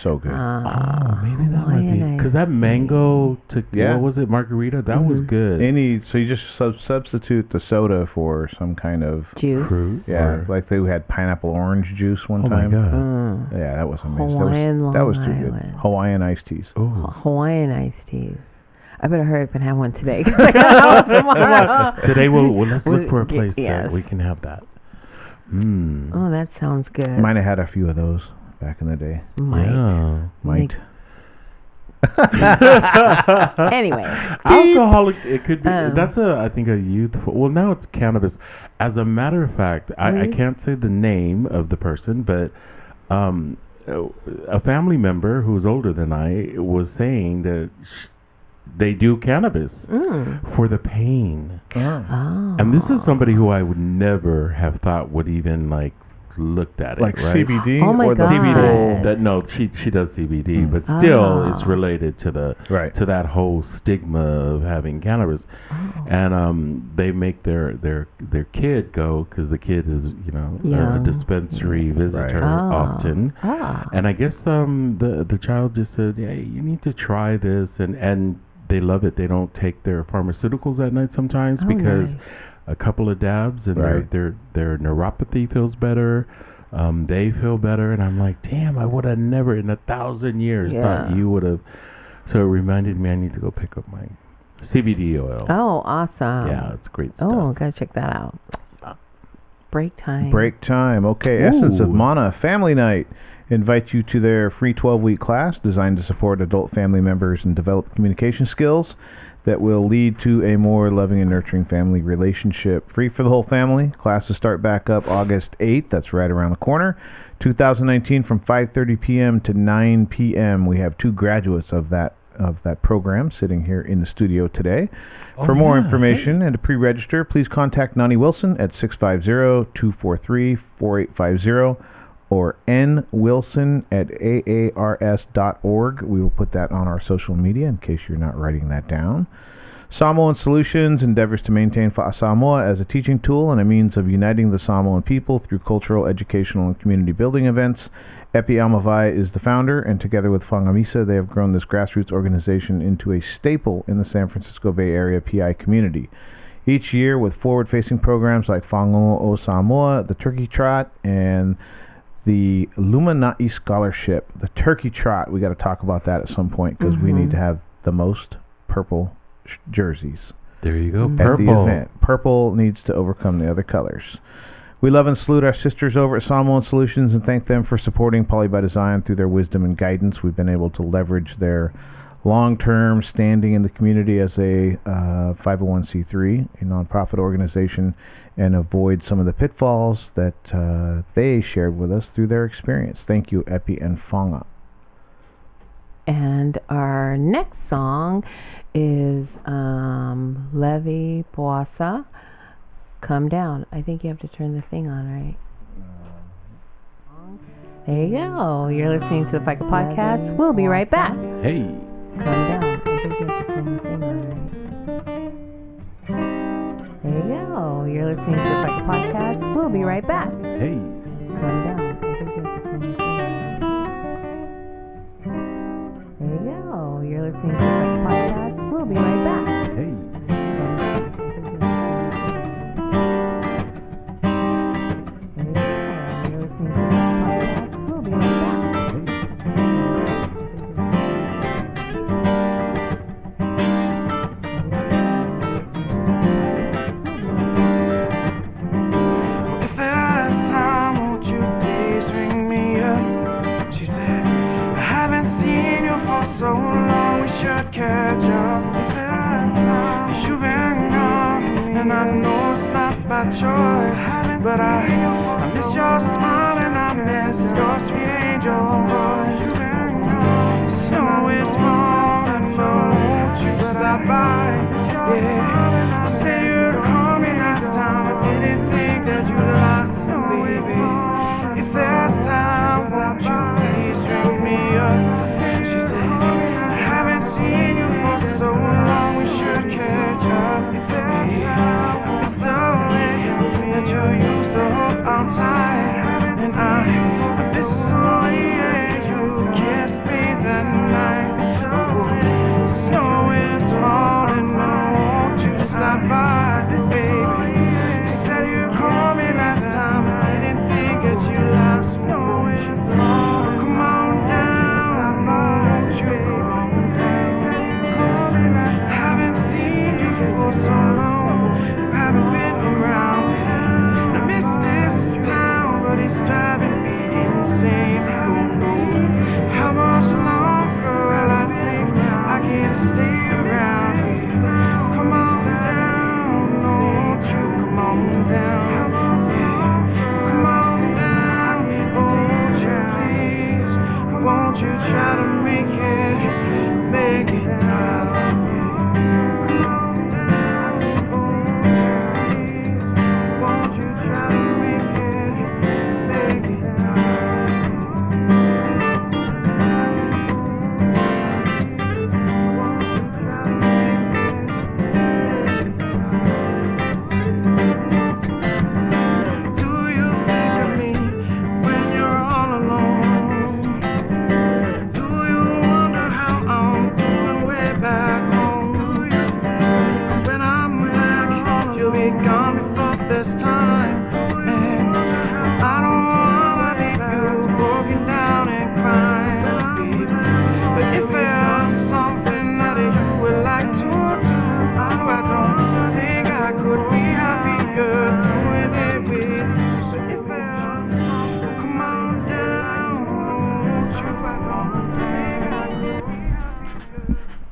So good. Maybe that might be because that mango what was it, margarita? That was good. So you just substitute the soda for some kind of juice. Fruit. Yeah, like they had pineapple orange juice one time. Oh my god! Yeah, that was amazing. Hawaiian that was too Long good. Island. Hawaiian iced teas. Hawaiian iced teas. I better hurry up and have one today. 'Cause I gotta have one tomorrow. Today, let's look for a place that we can have that. Oh, that sounds good. Might have had a few of those back in the day. Might. Anyway, alcoholic. It could be. That's I think a youthful. Well, now it's cannabis. As a matter of fact, I can't say the name of the person, but a family member who's older than I was saying that they do cannabis for the pain. And this is somebody who I would never have thought would even like looked at like it, right? CBD Oh my or the God. CBD. That no, she does CBD, but still it's related to the to that whole stigma of having cannabis. And they make their kid go because the kid is a dispensary visitor often. And I guess the child just said, yeah, you need to try this, and they love it. They don't take their pharmaceuticals at night sometimes because a couple of dabs and their neuropathy feels better. They feel better, and I'm like, damn, I would have never in 1,000 years thought you would have. So it reminded me I need to go pick up my CBD oil. Oh, awesome. Yeah, it's great stuff. Oh, gotta check that out. Break time. Break time. Okay, Essence of Mana Family Night invites you to their free 12-week class designed to support adult family members and develop communication skills that will lead to a more loving and nurturing family relationship. Free for the whole family. Classes start back up August 8th. That's right around the corner. 2019 from 5:30 p.m. to 9 p.m. We have 2 graduates of that program sitting here in the studio today. For more information and to pre-register, please contact Nani Wilson at 650-243-4850 or nwilson@aars.org. We will put that on our social media in case you're not writing that down. Samoan Solutions endeavors to maintain Samoa as a teaching tool and a means of uniting the Samoan people through cultural, educational, and community building events. Epi Amavai is the founder, and together with Whangamisa, they have grown this grassroots organization into a staple in the San Francisco Bay Area PI community. Each year, with forward-facing programs like Whango o Samoa, the Turkey Trot, and the Luminati Scholarship. The Turkey Trot, we got to talk about that at some point because we need to have the most purple jerseys. There you go, At purple. the event. Purple needs to overcome the other colors. We love and salute our sisters over at Samoan Solutions and thank them for supporting Poly by Design through their wisdom and guidance. We've been able to leverage their long-term standing in the community as a 501c3, a nonprofit organization, and avoid some of the pitfalls that they shared with us through their experience. Thank you, Epi and Fonga. And our next song is Levi Boasa, Come Down. I think you have to turn the thing on, right? There you go. You're listening to the Faika Podcast. We'll be right back. Hey. Come down. I think you have to turn the thing on, right? There you go. You're listening to the Faika Podcast. We'll be right back. Hey. Come down. I think you have to turn the thing on, right? There you go. You're listening to the Faika Podcast. We'll be right back. Hey. So long, we should catch up. You've been gone, and I know it's not by choice, but I miss your smile and I miss your sweet angel voice. Snow is falling, but won't you stop by? Yeah, you said you'd call me last time. I didn't think that you'd lie, baby. If there's time, won't you please ring me up? She said, seen you for so long, we should catch up. Yeah, it's the way that you used to hold on tight, and I miss the way you kissed me that night. Oh, snow is falling, won't you stop by, baby? You said you'd call me last time, I didn't think that you lost. Snow is falling, come on down, won't you? For so long, you haven't been around. I miss this town, but it's driving me insane. Don't know how much longer I think I can stay around here. Come on down, won't you? Come on down, yeah. Come on down, won't you please? Won't you try to make it now?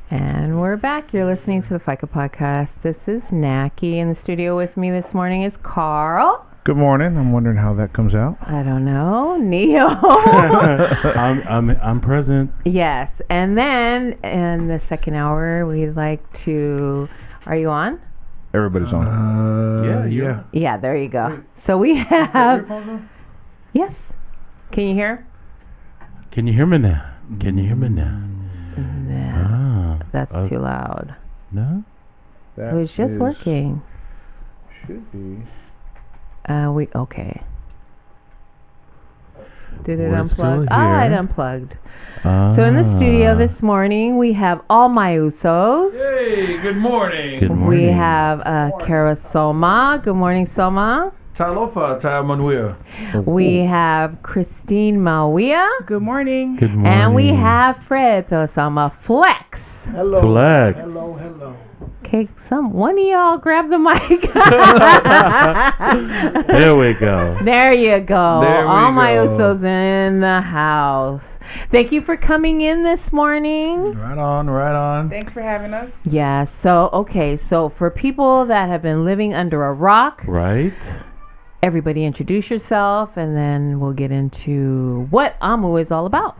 And we're back. You're listening to the Faika Podcast. This is Naki. In the studio with me this morning is Carl. Good morning. I'm wondering how that comes out. I don't know. Neo. I'm present. Yes. And then in the second hour, we'd like to... Are you on? Everybody's on. Yeah. Yeah, there you go. So we have... Yes. Can you hear? Can you hear me now? Can you hear me now? Nah, that's too loud. No? It was just working. Should be. Okay. Did it We're unplug? still It here. unplugged. So in the studio this morning, we have All My Usos. Hey, good morning. Good morning. We have Kara Soma. Good morning, Soma. Talofa, Manuia. We have Christine Mawia. Good morning. Good morning. And we have Fred Pelasama Flex. Hello. Flex. Hello. Okay, one of y'all grab the mic. There we go. There you go. There we All My go. Usos in the house. Thank you for coming in this morning. Right on, right on. Thanks for having us. Yeah, so for people that have been living under a rock, Right? everybody introduce yourself, and then we'll get into what AMU is all about.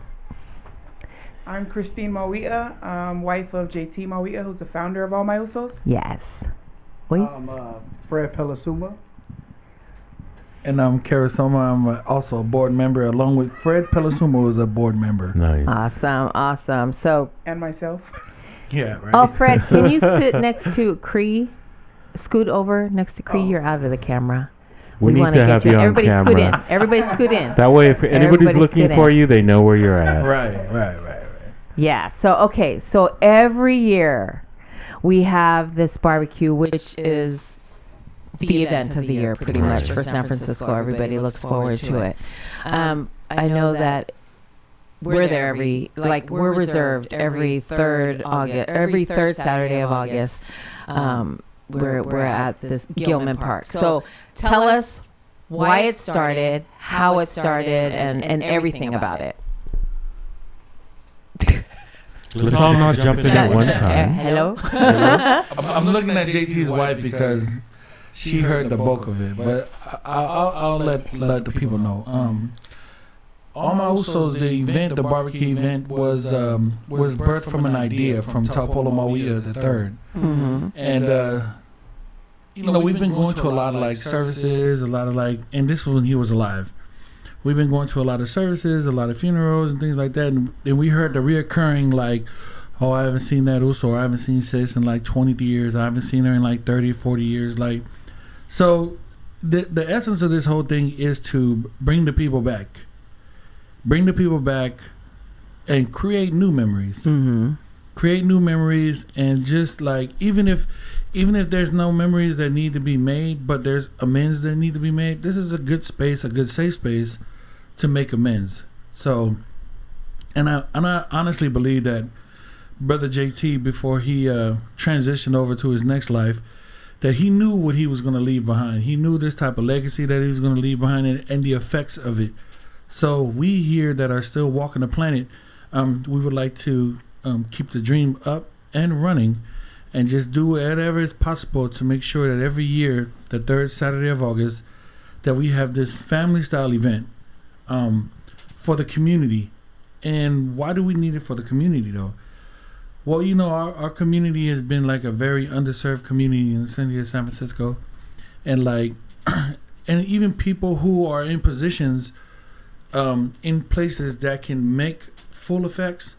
I'm Christine Mawia, wife of JT Mawia, who's the founder of All My Usos. Yes. Fred Pelasuma. And I'm Karasoma. I'm also a board member, along with Fred Pelasuma, who's a board member. Nice. Awesome. So, And myself. Yeah, right. oh, Fred, can you sit next to Cree? Scoot over next to Cree. You're out of the camera. We need wanna to have get you on Everybody camera. scoot in. Everybody scoot in. That way, if anybody's Everybody looking scoot for in. you, they know where you're at. Right. Yeah. So every year we have this barbecue, which is the event of the year, pretty much for San Francisco. Everybody looks forward to it. I know that we're there we're reserved every third Saturday of August. We're at this Gilman Park. So tell us why it started, how it started, and everything about it. Let's all not jump in at one time. Hello. I'm looking at JT's wife because she heard the bulk of it, but I'll let the people know. All My Usos, the event, the barbecue event, was birthed from an idea from Taupolo Mawia III. Mm-hmm. And we've been going to a lot of services, and this was when he was alive. We've been going to a lot of services, a lot of funerals and things like that, and we heard the reoccurring oh, I haven't seen that Uso, or I haven't seen sis in 20 years, I haven't seen her in 30, 40 years. So the essence of this whole thing is to bring the people back and create new memories. Mm-hmm. Create new memories, and just even if there's no memories that need to be made, but there's amends that need to be made, this is a good space, a good safe space to make amends. So, and I honestly believe that Brother JT, before he transitioned over to his next life, that he knew what he was going to leave behind. He knew this type of legacy that he was going to leave behind, and the effects of it. So we here that are still walking the planet, we would like to keep the dream up and running, and just do whatever is possible to make sure that every year, the third Saturday of August, that we have this family style event for the community. And why do we need it for the community though? Well, our community has been a very underserved community in the city of San Francisco, and and even people who are in positions in places that can make full effects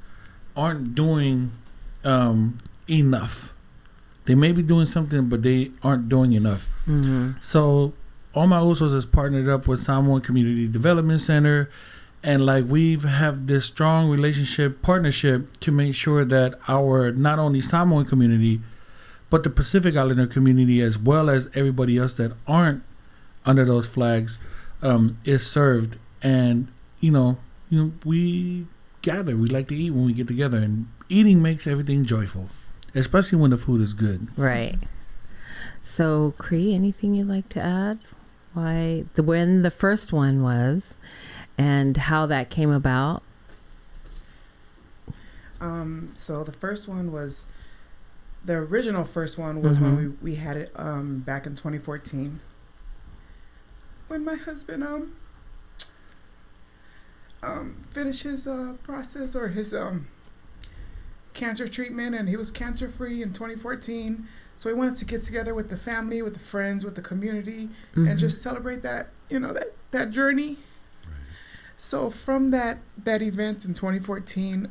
aren't doing enough. They may be doing something, but they aren't doing enough. Mm-hmm. So All My Usos has partnered up with Samoan Community Development Center, and we've have this strong partnership to make sure that our not only Samoan community, but the Pacific Islander community, as well as everybody else that aren't under those flags, is served. And we gather. We like to eat when we get together, and eating makes everything joyful, especially when the food is good. Right. So, Cree, anything you'd like to add? When the first one was, and how that came about? So the original first one was when we had it back in 2014, when my husband finished his process or his cancer treatment, and he was cancer free in 2014. So we wanted to get together with the family, with the friends, with the community, and just celebrate that that journey. So from that event in 2014,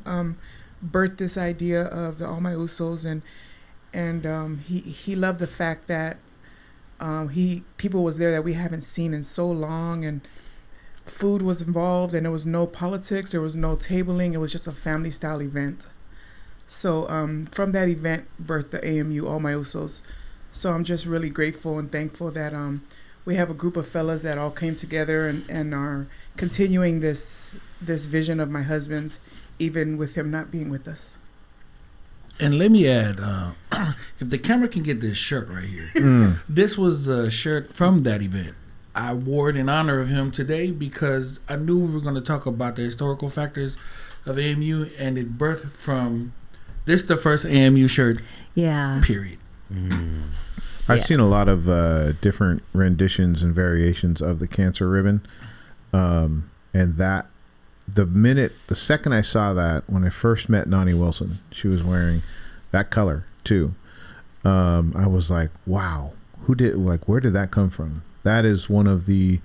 birthed this idea of the All My Usos, and he loved the fact that people was there that we haven't seen in so long, and food was involved, and there was no politics, there was no tabling, it was just a family style event. So from that event birthed the AMU, All My Usos. So I'm just really grateful and thankful that we have a group of fellas that all came together and are continuing this vision of my husband's, even with him not being with us. And let me add, if the camera can get this shirt right here, this was the shirt from that event. I wore it in honor of him today because I knew we were going to talk about the historical factors of AMU, and it birthed from this the first AMU shirt. Yeah. Period. I've seen a lot of different renditions and variations of the cancer ribbon, and that the second I saw that, when I first met Nani Wilson, she was wearing that color too. I was like, wow, where did that come from? That is one of the,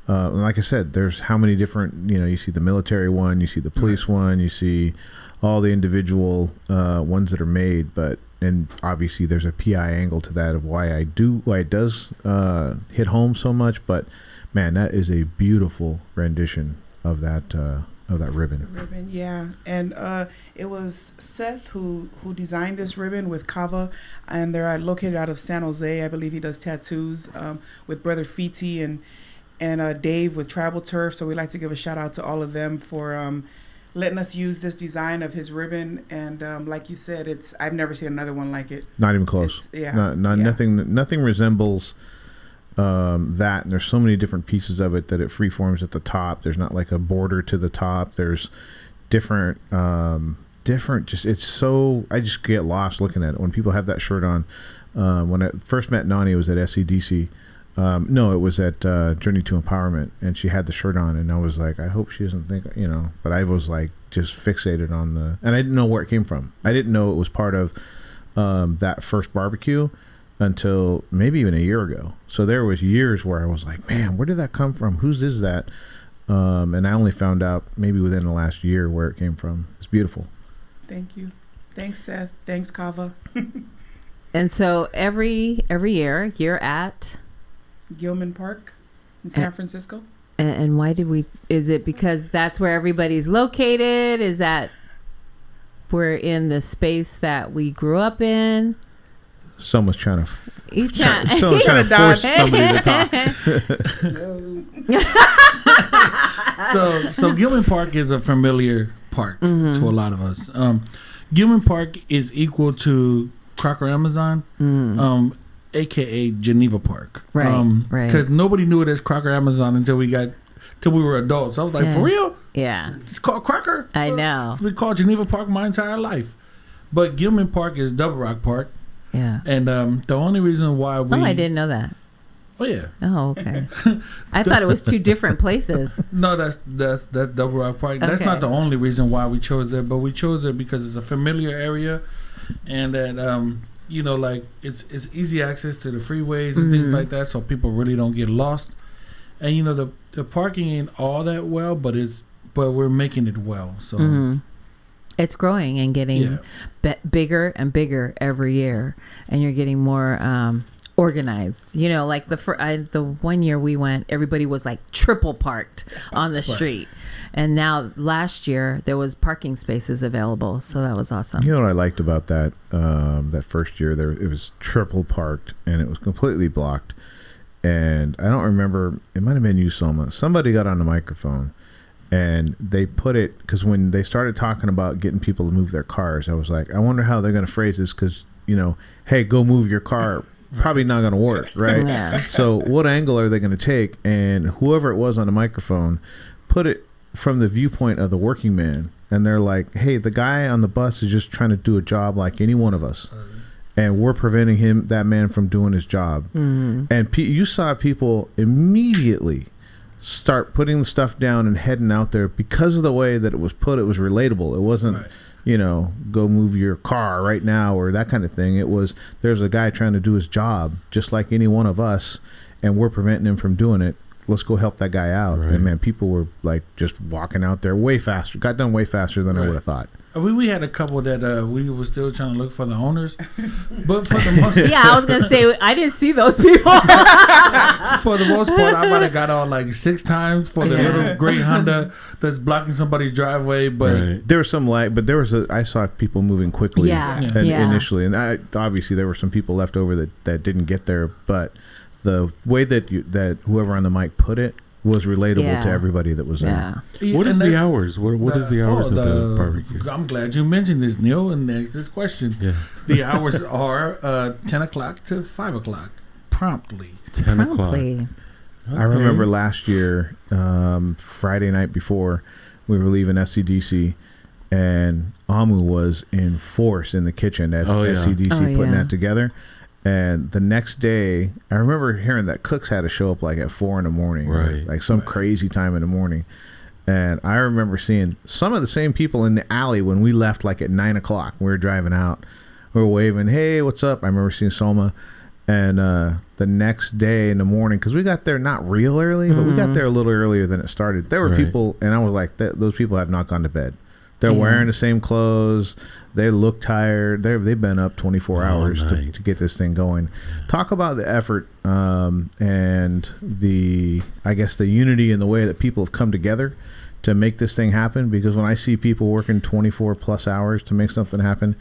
like I said, there's how many different, you see the military one, you see the police one, you see all the individual ones that are made, and obviously there's a PI angle to that of why it does hit home so much. But man, that is a beautiful rendition of that ribbon. Yeah, and it was Seth who designed this ribbon with Kava, and they're located out of San Jose. I believe he does tattoos with Brother Fiti and Dave with Tribal Turf. So we'd like to give a shout out to all of them for letting us use this design of his ribbon. And like you said, I've never seen another one like it. Not even close. Nothing resembles that, and there's so many different pieces of it that it freeforms at the top. There's not like a border to the top. There's different it's so, I just get lost looking at it when people have that shirt on. When I first met Nani, it was at SCDC. No, it was at Journey to Empowerment, and she had the shirt on, and I was like, I hope she doesn't think, but I was like just fixated on and I didn't know where it came from. I didn't know it was part of that first barbecue until maybe even a year ago. So there was years where I was like, man, where did that come from? Whose is that? And I only found out maybe within the last year where it came from. It's beautiful. Thank you. Thanks, Seth. Thanks, Kava. And so every year you're at Gilman Park in San Francisco. And why is it because that's where everybody's located? Is that we're in the space that we grew up in? Someone's trying to force somebody to talk. So Gilman Park is a familiar park to a lot of us. Gilman Park is equal to Crocker Amazon, aka Geneva Park. Right. Because nobody knew it as Crocker Amazon until we were adults. I was like, for real? Yeah. It's called Crocker? I know. It's been called Geneva Park my entire life. But Gilman Park is Double Rock Park. Yeah. And the only reason why we... Oh, I didn't know that. Oh, yeah. Oh, okay. I thought it was two different places. No, that's Double Rock Park. That's not the only reason why we chose it, but we chose it because it's a familiar area, and that it's easy access to the freeways and things like that, so people really don't get lost. And the parking ain't all that well, but we're making it well. So it's growing and getting bigger and bigger every year, and you're getting more organized. Like the 1 year we went, everybody was like triple parked on the street. And now last year there was parking spaces available, so that was awesome. You know what I liked about that that first year? It was triple parked and it was completely blocked. And I don't remember, it might have been you, Soma. Somebody got on the microphone and they put it, because when they started talking about getting people to move their cars, I was like, I wonder how they're going to phrase this, because hey, go move your car. Probably not going to work, right? Yeah. So what angle are they going to take? And whoever it was on the microphone put it from the viewpoint of the working man, and they're like, hey, the guy on the bus is just trying to do a job like any one of us, and we're preventing that man from doing his job. And you saw people immediately start putting the stuff down and heading out there because of the way that it was put. It was relatable. It wasn't go move your car right now or that kind of thing. It was, there's a guy trying to do his job just like any one of us, and we're preventing him from doing it. Let's go help that guy out. Right. And man, people were like just walking out there way faster. Got done way faster than I would have thought. We had a couple that we were still trying to look for the owners, but for the most I was gonna say I didn't see those people. For the most part, I might have got on like 6 times for the little gray Honda that's blocking somebody's driveway. But there was some light, but I saw people moving quickly initially, and obviously there were some people left over that didn't get there. But the way that whoever on the mic put it was relatable Yeah. to everybody that was there. Yeah. What is the hours? What is the hours of the barbecue? I'm glad you mentioned this, Neil. And next this question. Yeah. The hours are 10 o'clock to 5 o'clock, promptly. 10 o'clock. Promptly. I remember last year, Friday night before, we were leaving SCDC, and AMU was in force in the kitchen at SCDC putting that together. And the next day, I remember hearing that cooks had to show up like at 4 in the morning, Right. like some crazy time in the morning. And I remember seeing some of the same people in the alley when we left, like at 9 o'clock. We were driving out, we were waving, "Hey, what's up?" I remember seeing Soma. And the next day in the morning, because we got there not real early, but we got there a little earlier than it started. There were people, and I was like, those people have not gone to bed. They're wearing the same clothes. They look tired. They've been up 24 hours to get this thing going. Talk about the effort and the, I guess, the unity and the way that people have come together to make this thing happen. Because when I see people working 24 plus hours to make something happen,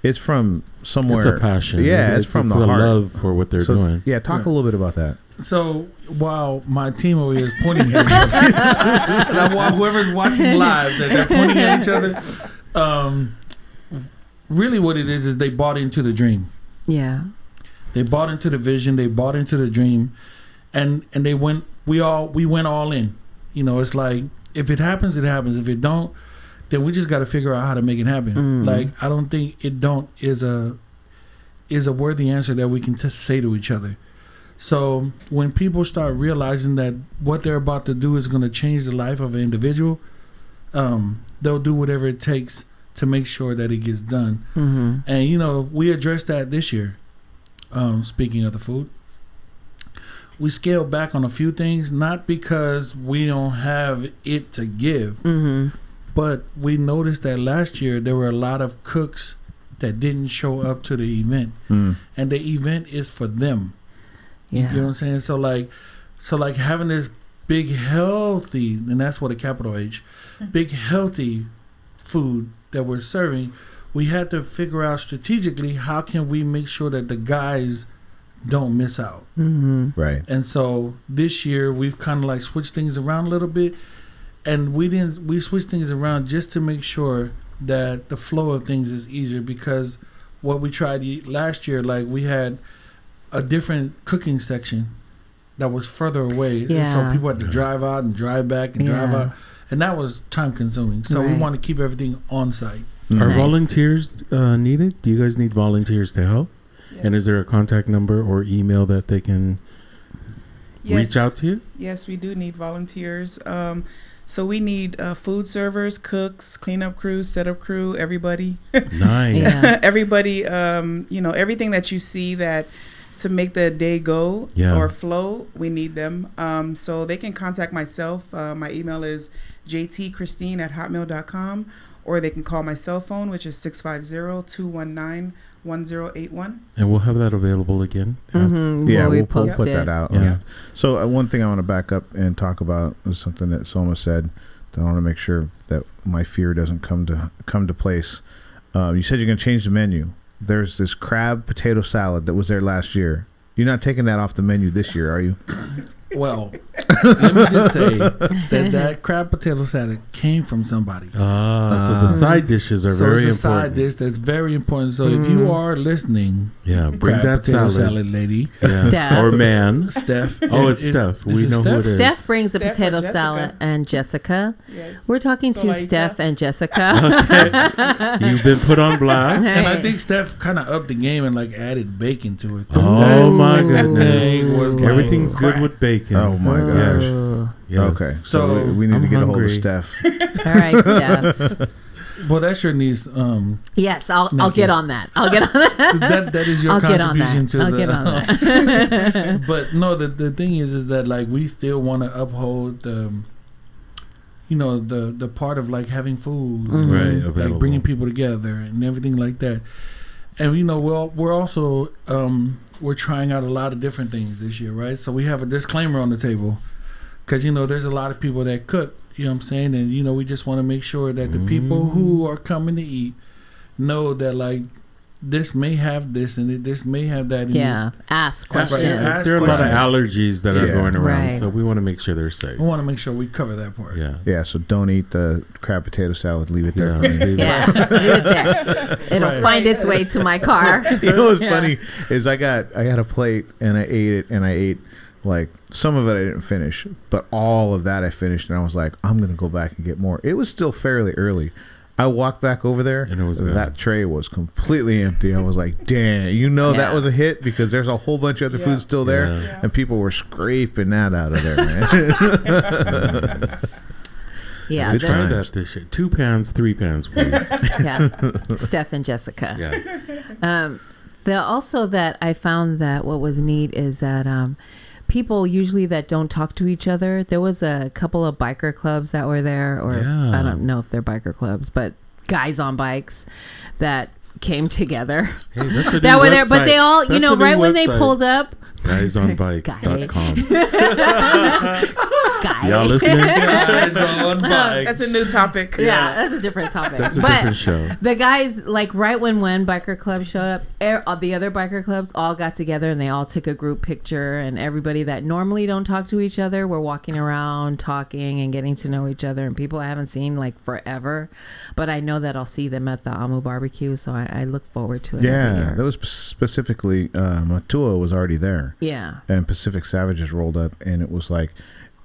it's from somewhere. It's a passion. Yeah, it's from the heart. Love for what they're doing. Yeah, talk a little bit about that. So while my team over here is pointing at each other, and while whoever's watching live, that they're pointing at each other, really what it is they bought into the dream. Yeah. They bought into the vision. They bought into the dream, and they went. We went all in. You know, it's like if it happens, it happens. If it don't, then we just got to figure out how to make it happen. Like I don't think it don't is a worthy answer that we can just say to each other. So when people start realizing that what they're about to do is going to change the life of an individual, they'll do whatever it takes to make sure that it gets done. And, you know, we addressed that this year. Speaking of the food, we scaled back on a few things, not because we don't have it to give, but we noticed that last year there were a lot of cooks that didn't show up to the event. And the event is for them. Yeah. You know what I'm saying? So like having this big healthy, and that's what a capital H, big healthy food that we're serving, we had to figure out strategically how can we make sure that the guys don't miss out. Right. And so this year we've kind of like switched things around a little bit, and we switched things around just to make sure that the flow of things is easier, because what we tried last year, like we had a different cooking section that was further away. Yeah. And so people had to drive out and drive back and drive out. And that was time consuming. So we want to keep everything on site. Are volunteers needed? Do you guys need volunteers to help? Yes. And is there a contact number or email that they can reach out to you? Yes, we do need volunteers. So we need food servers, cooks, cleanup crew, setup crew, everybody. Nice. Everybody, you know, everything that you see that to make the day go or flow, we need them. So they can contact myself. My email is jtchristine@hotmail.com, or they can call my cell phone, which is 650-219-1081. And we'll have that available again. Yeah, we'll put that out. Yeah. So one thing I want to back up and talk about is something that Soma said that I want to make sure that my fear doesn't come to place. You said you're going to change the menu. There's this crab potato salad that was there last year. You're not taking that off the menu this year, are you? Well, let me just say that crab potato salad came from somebody. So the side dishes are very important. So it's a side dish that's very important. So if you are listening, bring crab that potato salad, lady, Steph. or man. Steph. It's Steph. We know who it is. Steph brings the Steph or potato Jessica. salad, and Jessica. Yes. We're talking So to like Steph and Jessica. You've been put on blast. And I think Steph kind of upped the game and like added bacon to it. Oh my goodness! Thing was like Everything's good crack. with bacon. Oh my gosh. Yes. Okay. So So, we need I'm to get a hold of hungry. Steph. All right, Steph. Well, that sure needs Yes, I'll Thank get you. on that. I'll get on that. that is your I'll get on contribution that. to I'll the get on that. But no, the thing is that like we still want to uphold the the part of like having food, Right, like available. bringing people together and everything like that. And we're also we're trying out a lot of different things this year, right? So we have a disclaimer on the table because there's a lot of people that cook, you know what I'm saying, and we just want to make sure that the people who are coming to eat know that like this may have this in it. This may have that in it. Yeah. Ask questions. Ask There are a lot of questions. allergies that are Yeah. going around, Right. so we want to make sure they're safe. We want to make sure we cover that part. Yeah. Yeah, so don't eat the crab potato salad. Leave it there Yeah. for me. Yeah. Leave it there. It'll Right. find its way to my car. You know what's Yeah. funny is I got a plate and I ate it and I ate like some of it I didn't finish, but all of that I finished and I was like, I'm gonna go back and get more. It was still fairly early. I walked back over there And it was that tray was completely empty. I was like, damn, that Yeah. was a hit because there's a whole bunch of other food still there Yeah. and people were scraping that out of there, man. Yeah. Good the- Try times. that this year. 2 pans, 3 pans, please. yeah. Steph and Jessica. Yeah. Also that I found that what was neat is that people usually that don't talk to each other. There was a couple of biker clubs that were there, or Yeah. I don't know if they're biker clubs, but guys on bikes that came together. Hey, that's a new That were there, but website. they all, That's a new right when they website. pulled up, Guysonbikes.com. guy. Y'all listening? Guys on bikes. That's a new topic. Yeah, that's a different topic. That's a but different show. the guys, like right when one biker club showed up, all the other biker clubs all got together and they all took a group picture, and everybody that normally don't talk to each other were walking around talking and getting to know each other, and people I haven't seen like forever, but I know that I'll see them at the AMU barbecue, so I look forward to it. every Yeah, year. that was specifically Matua was already there. Yeah. And Pacific Savages rolled up, and it was like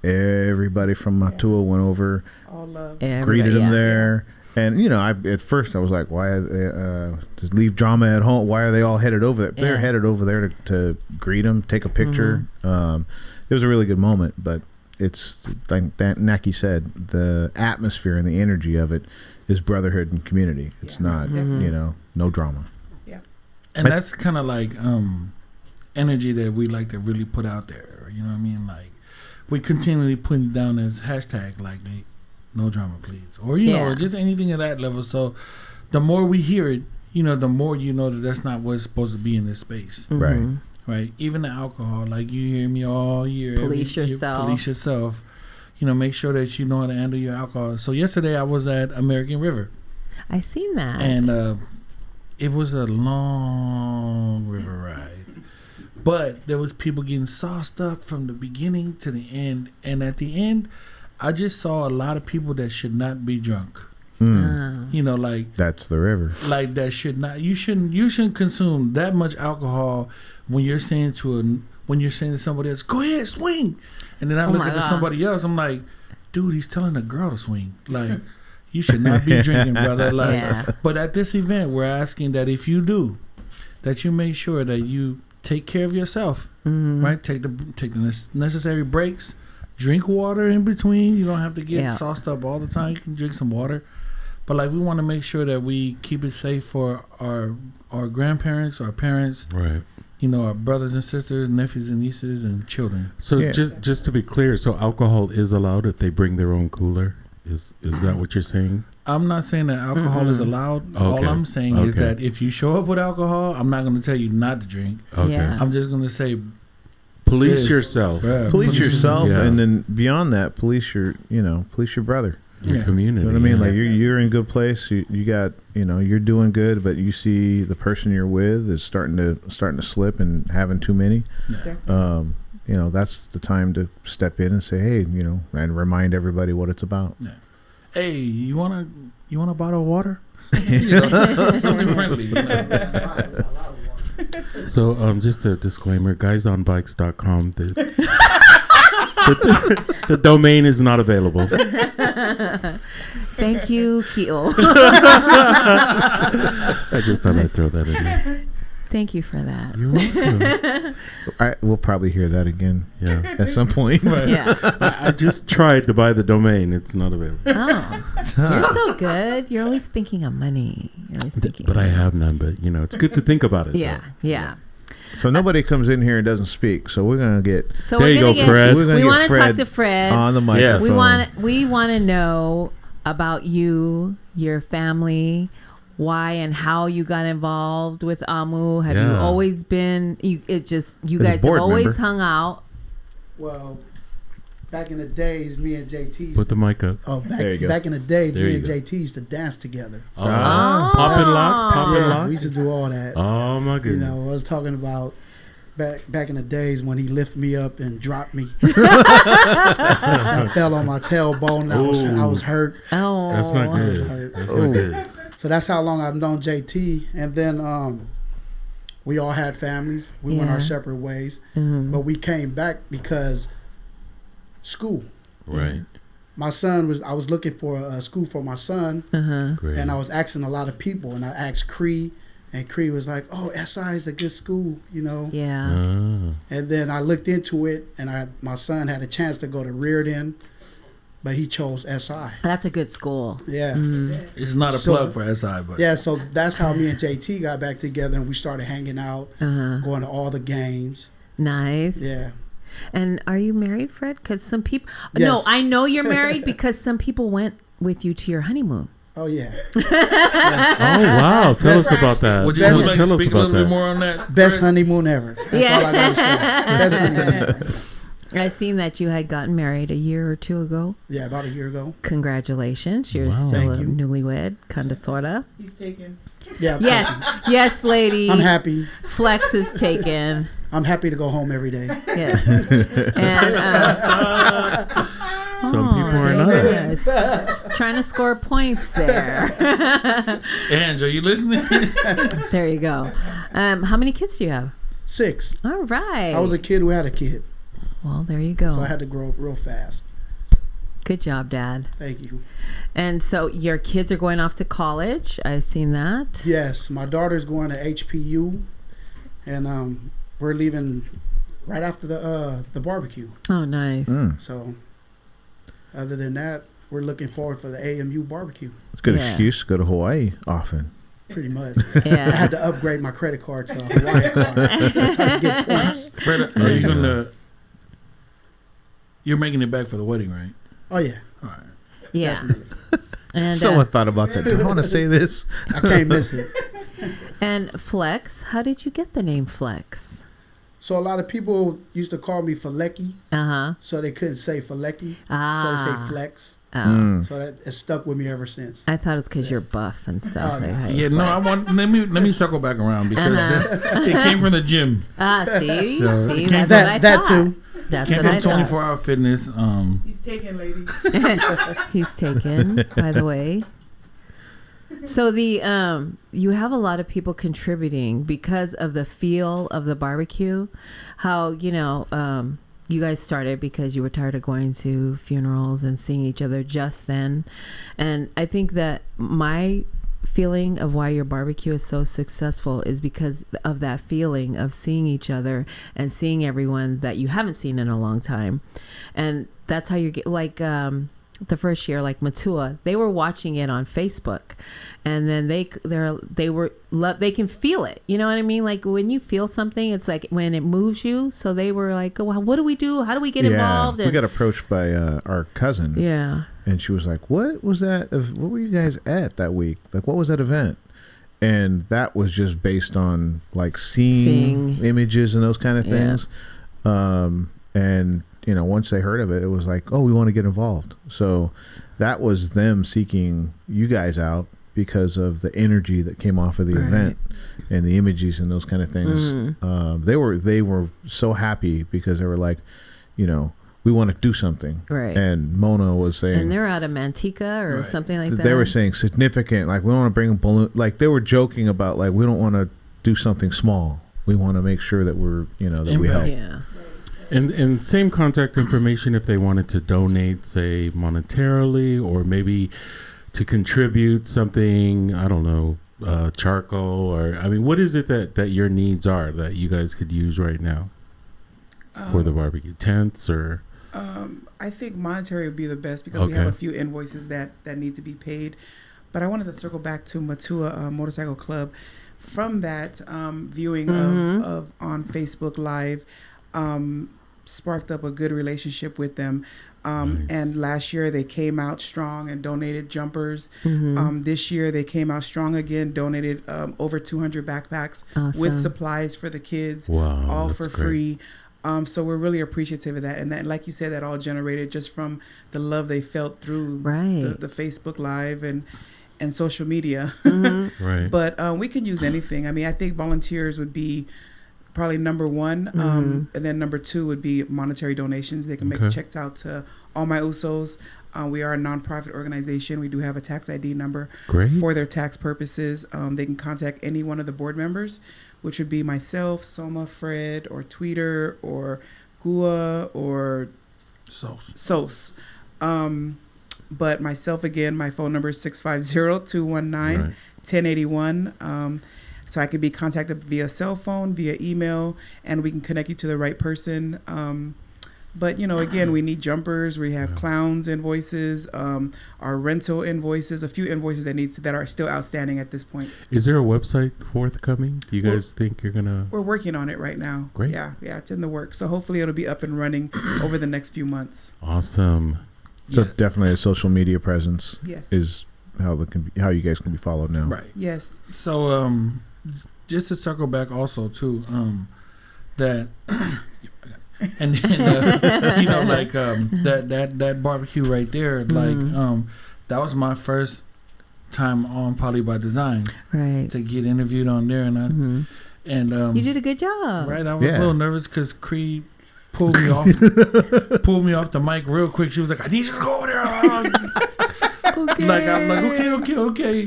everybody from Matua went over, All love. greeted Everybody, him yeah. there. And at first I was like, why are they, just leave drama at home? Why are they all headed over there? They're Yeah. headed over there to greet him, take a picture. It was a really good moment, but it's like Naki said, the atmosphere and the energy of it is brotherhood and community. It's not, no drama. And that's kind of like energy that we like to really put out there. You know what I mean? Like we continually putting down as hashtag like no drama, please, or or just anything of that level. So the more we hear it, the more you know that that's not what's supposed to be in this space, Mhm. right? Even the alcohol, like you hear me all year. Police yourself. Police yourself. Make sure that you know how to handle your alcohol. So yesterday I was at American River. I seen that. And it was a long river ride, but there was people getting sauced up from the beginning to the end. And at the end, I just saw a lot of people that should not be drunk. Like That's the river. like that should not. You shouldn't consume that much alcohol when you're saying to somebody else, "Go ahead, swing," and then I look my at God. somebody else. I'm like, dude, he's telling a girl to swing. Like. You should not be drinking, brother. Like, Yeah. But at this event, we're asking that if you do, that you make sure that you take care of yourself, right? Take the necessary breaks, drink water in between. You don't have to get sauced up all the time. You can drink some water, but like we want to make sure that we keep it safe for our grandparents, our parents, Right. Our brothers and sisters, nephews and nieces, and children. So just to be clear, so alcohol is allowed if they bring their own cooler? Is that what you're saying? I'm not saying that alcohol is allowed. All Okay. I'm saying is Okay. that if you show up with alcohol, I'm not going to tell you not to drink. Okay. Yeah. I'm just going to say Police sis, yourself. bruh, Police yourself, Yeah. and then beyond that, police your brother. Your Yeah. community. You know what I mean? yeah. Like you're in a good place. You got, you're doing good, but you see the person you're with is starting to slip and having too many. That's the time to step in and say, hey, and remind everybody what it's about. hey, you want a bottle of water? Something friendly. So just a disclaimer, guysonbikes.com. The domain is not available. Thank you, Keo. I just thought I'd throw that in there. Thank you for that. You're welcome. We'll probably hear that again Yeah. at some point. Yeah. I just tried to buy the domain. It's not available. Oh, you're so good. You're always thinking of money. You're always thinking. But I have none. But, it's good to think about it. Yeah, yeah. So nobody comes in here and doesn't speak. So we're gonna get So There we're you gonna go, get, Fred. We're gonna We get want to talk Fred to Fred. on the Yeah. microphone. We want to know about you, your family, why and how you got involved with AMU. Have you Yeah. always been? You As a guys have board always member. hung out. Well, back in the days, me and JT. Put the mic up. Oh, There you go. back in the days, There me you and go. JT used to dance together. Pop and lock, pop and Yeah, lock. we used to do all that. Oh my You goodness. know, I was talking about back in the days when he lifted me up and dropped me. I fell on my tailbone. I was hurt. Oh, That's not I was good. hurt. That's not good. So that's how long I've known JT. And then we all had families. We went Yeah. our separate ways. Mhm. But we came back because school. Right. My son I was looking for a school for my son. Great. And I was asking a lot of people. And I asked Cree. And Cree was like, "Oh, SI is a good school, you know." Yeah. And then I looked into it, and my son had a chance to go to Reardon, but he chose SI. That's a good school. Yeah. It's not a So- plug for SI, but Yeah, so that's how me and JT got back together, and we started hanging out, going to all the games. Nice. Yeah. And are you married, Fred? Because some people. No, Yes. I know you're married because some people went with you to your honeymoon. Oh, yeah. Oh wow! Tell us about that. would you Best- just like Tell to us speak a about little bit that. more on that? Best Fred? honeymoon ever. That's all I got to say. Best honeymoon ever. I seen that you had gotten married a year or two ago. Yeah, about a year ago. Congratulations. You're Wow. still a Thank you. newlywed, kind of, sort of. He's taken. Yeah. Yes. Yes, lady. I'm happy. Flex is taken. I'm happy to go home every day. Yes. And, Some people are not. yes. Trying to score points there. Ange, are you listening? There you go. How many kids do you have? 6. All right. I was a kid who had a kid, Well, there you go. so I had to grow up real fast. Good job, Dad. Thank you. And so your kids are going off to college. I've seen that. Yes, my daughter's going to HPU, and we're leaving right after the barbecue. Oh, nice. So, other than that, we're looking forward for the AMU barbecue. It's a good Yeah. excuse to go to Hawaii often. Pretty much. Yeah. I had to upgrade my credit card to a Hawaii card so I could get points. Fred, are you gonna? You're making it back for the wedding, right? Oh yeah, All right. Yeah. And Someone thought about that. Do I want to say this? I can't miss it. and Flex, how did you get the name Flex? So a lot of people used to call me Flecky, Uh-huh. so they couldn't say Flecky, so Ah. they say Flex. Oh. So that it stuck with me ever since. I thought it was because you're buff and stuff. Oh, no. Like, hey, Yeah, no, I want. Let me circle back around because it came from the gym. see? So- See? Can't That's what I that thought. too. That's Came what I from thought. 24-hour fitness. He's taken, ladies. He's taken, by the way. So you have a lot of people contributing because of the feel of the barbecue. How you guys started because you were tired of going to funerals and seeing each other just then, and I think that my feeling of why your barbecue is so successful is because of that feeling of seeing each other and seeing everyone that you haven't seen in a long time. And that's how you get the first year, like Matua, they were watching it on Facebook, and then they can feel it. You know what I mean? Like when you feel something, it's like when it moves you. So they were like, "Oh, what do we do? How do we get involved?" We got approached by our cousin. Yeah. And she was like, "What was that? What were you guys at that week? Like, what was that event?" And that was just based on like seeing images and those kind of things. And once they heard of it, it was like, "Oh, we want to get involved." So that was them seeking you guys out because of the energy that came off of the event and the images and those kind of things. They were so happy because they were like, we want to do something. Right. And Mona was saying, and they're out of Manteca or something like that. they were saying significant, like we don't want to bring a balloon. Like they were joking about, like we don't want to do something small. We want to make sure that we're, that we help. Yeah. And same contact information if they wanted to donate, say monetarily, or maybe to contribute something. I don't know, charcoal, or what is it that your needs are that you guys could use right now for the barbecue? Tents or? I think monetary would be the best because we have a few invoices that need to be paid. But I wanted to circle back to Matua Motorcycle Club. From that viewing of on Facebook Live, sparked up a good relationship with them. Nice. And last year they came out strong and donated jumpers. This year they came out strong again, donated over 200 backpacks with supplies for the kids, all for free. So we're really appreciative of that. And that, like you said, that all generated just from the love they felt through the Facebook Live and social media. Right. But we can use anything. I mean, I think volunteers would be probably number one. And then number two would be monetary donations. They can make checks out to All My Usos. We are a nonprofit organization. We do have a tax ID number for their tax purposes. They can contact any one of the board members, which would be myself, Soma, Fred, or Tweeter, or Gua, or Sos. But myself, again, my phone number is 650-219-1081. So I can be contacted via cell phone, via email, and we can connect you to the right person. But, again, we need jumpers. We have clowns invoices, our rental invoices, a few invoices that are still outstanding at this point. Is there a website forthcoming? Do you guys think you're going to? We're working on it right now. Great. Yeah, it's in the works. So hopefully it'll be up and running over the next few months. Awesome. So definitely a social media presence is how you guys can be followed now. Right. Yes. So just to circle back also too, that and then that barbecue right there, that was my first time on Poly by Design. Right. To get interviewed on there, and you did a good job. Right. I was a little nervous because Creed pulled me off the mic real quick. She was like, "I need you to go over there." Okay. Like I'm like, okay.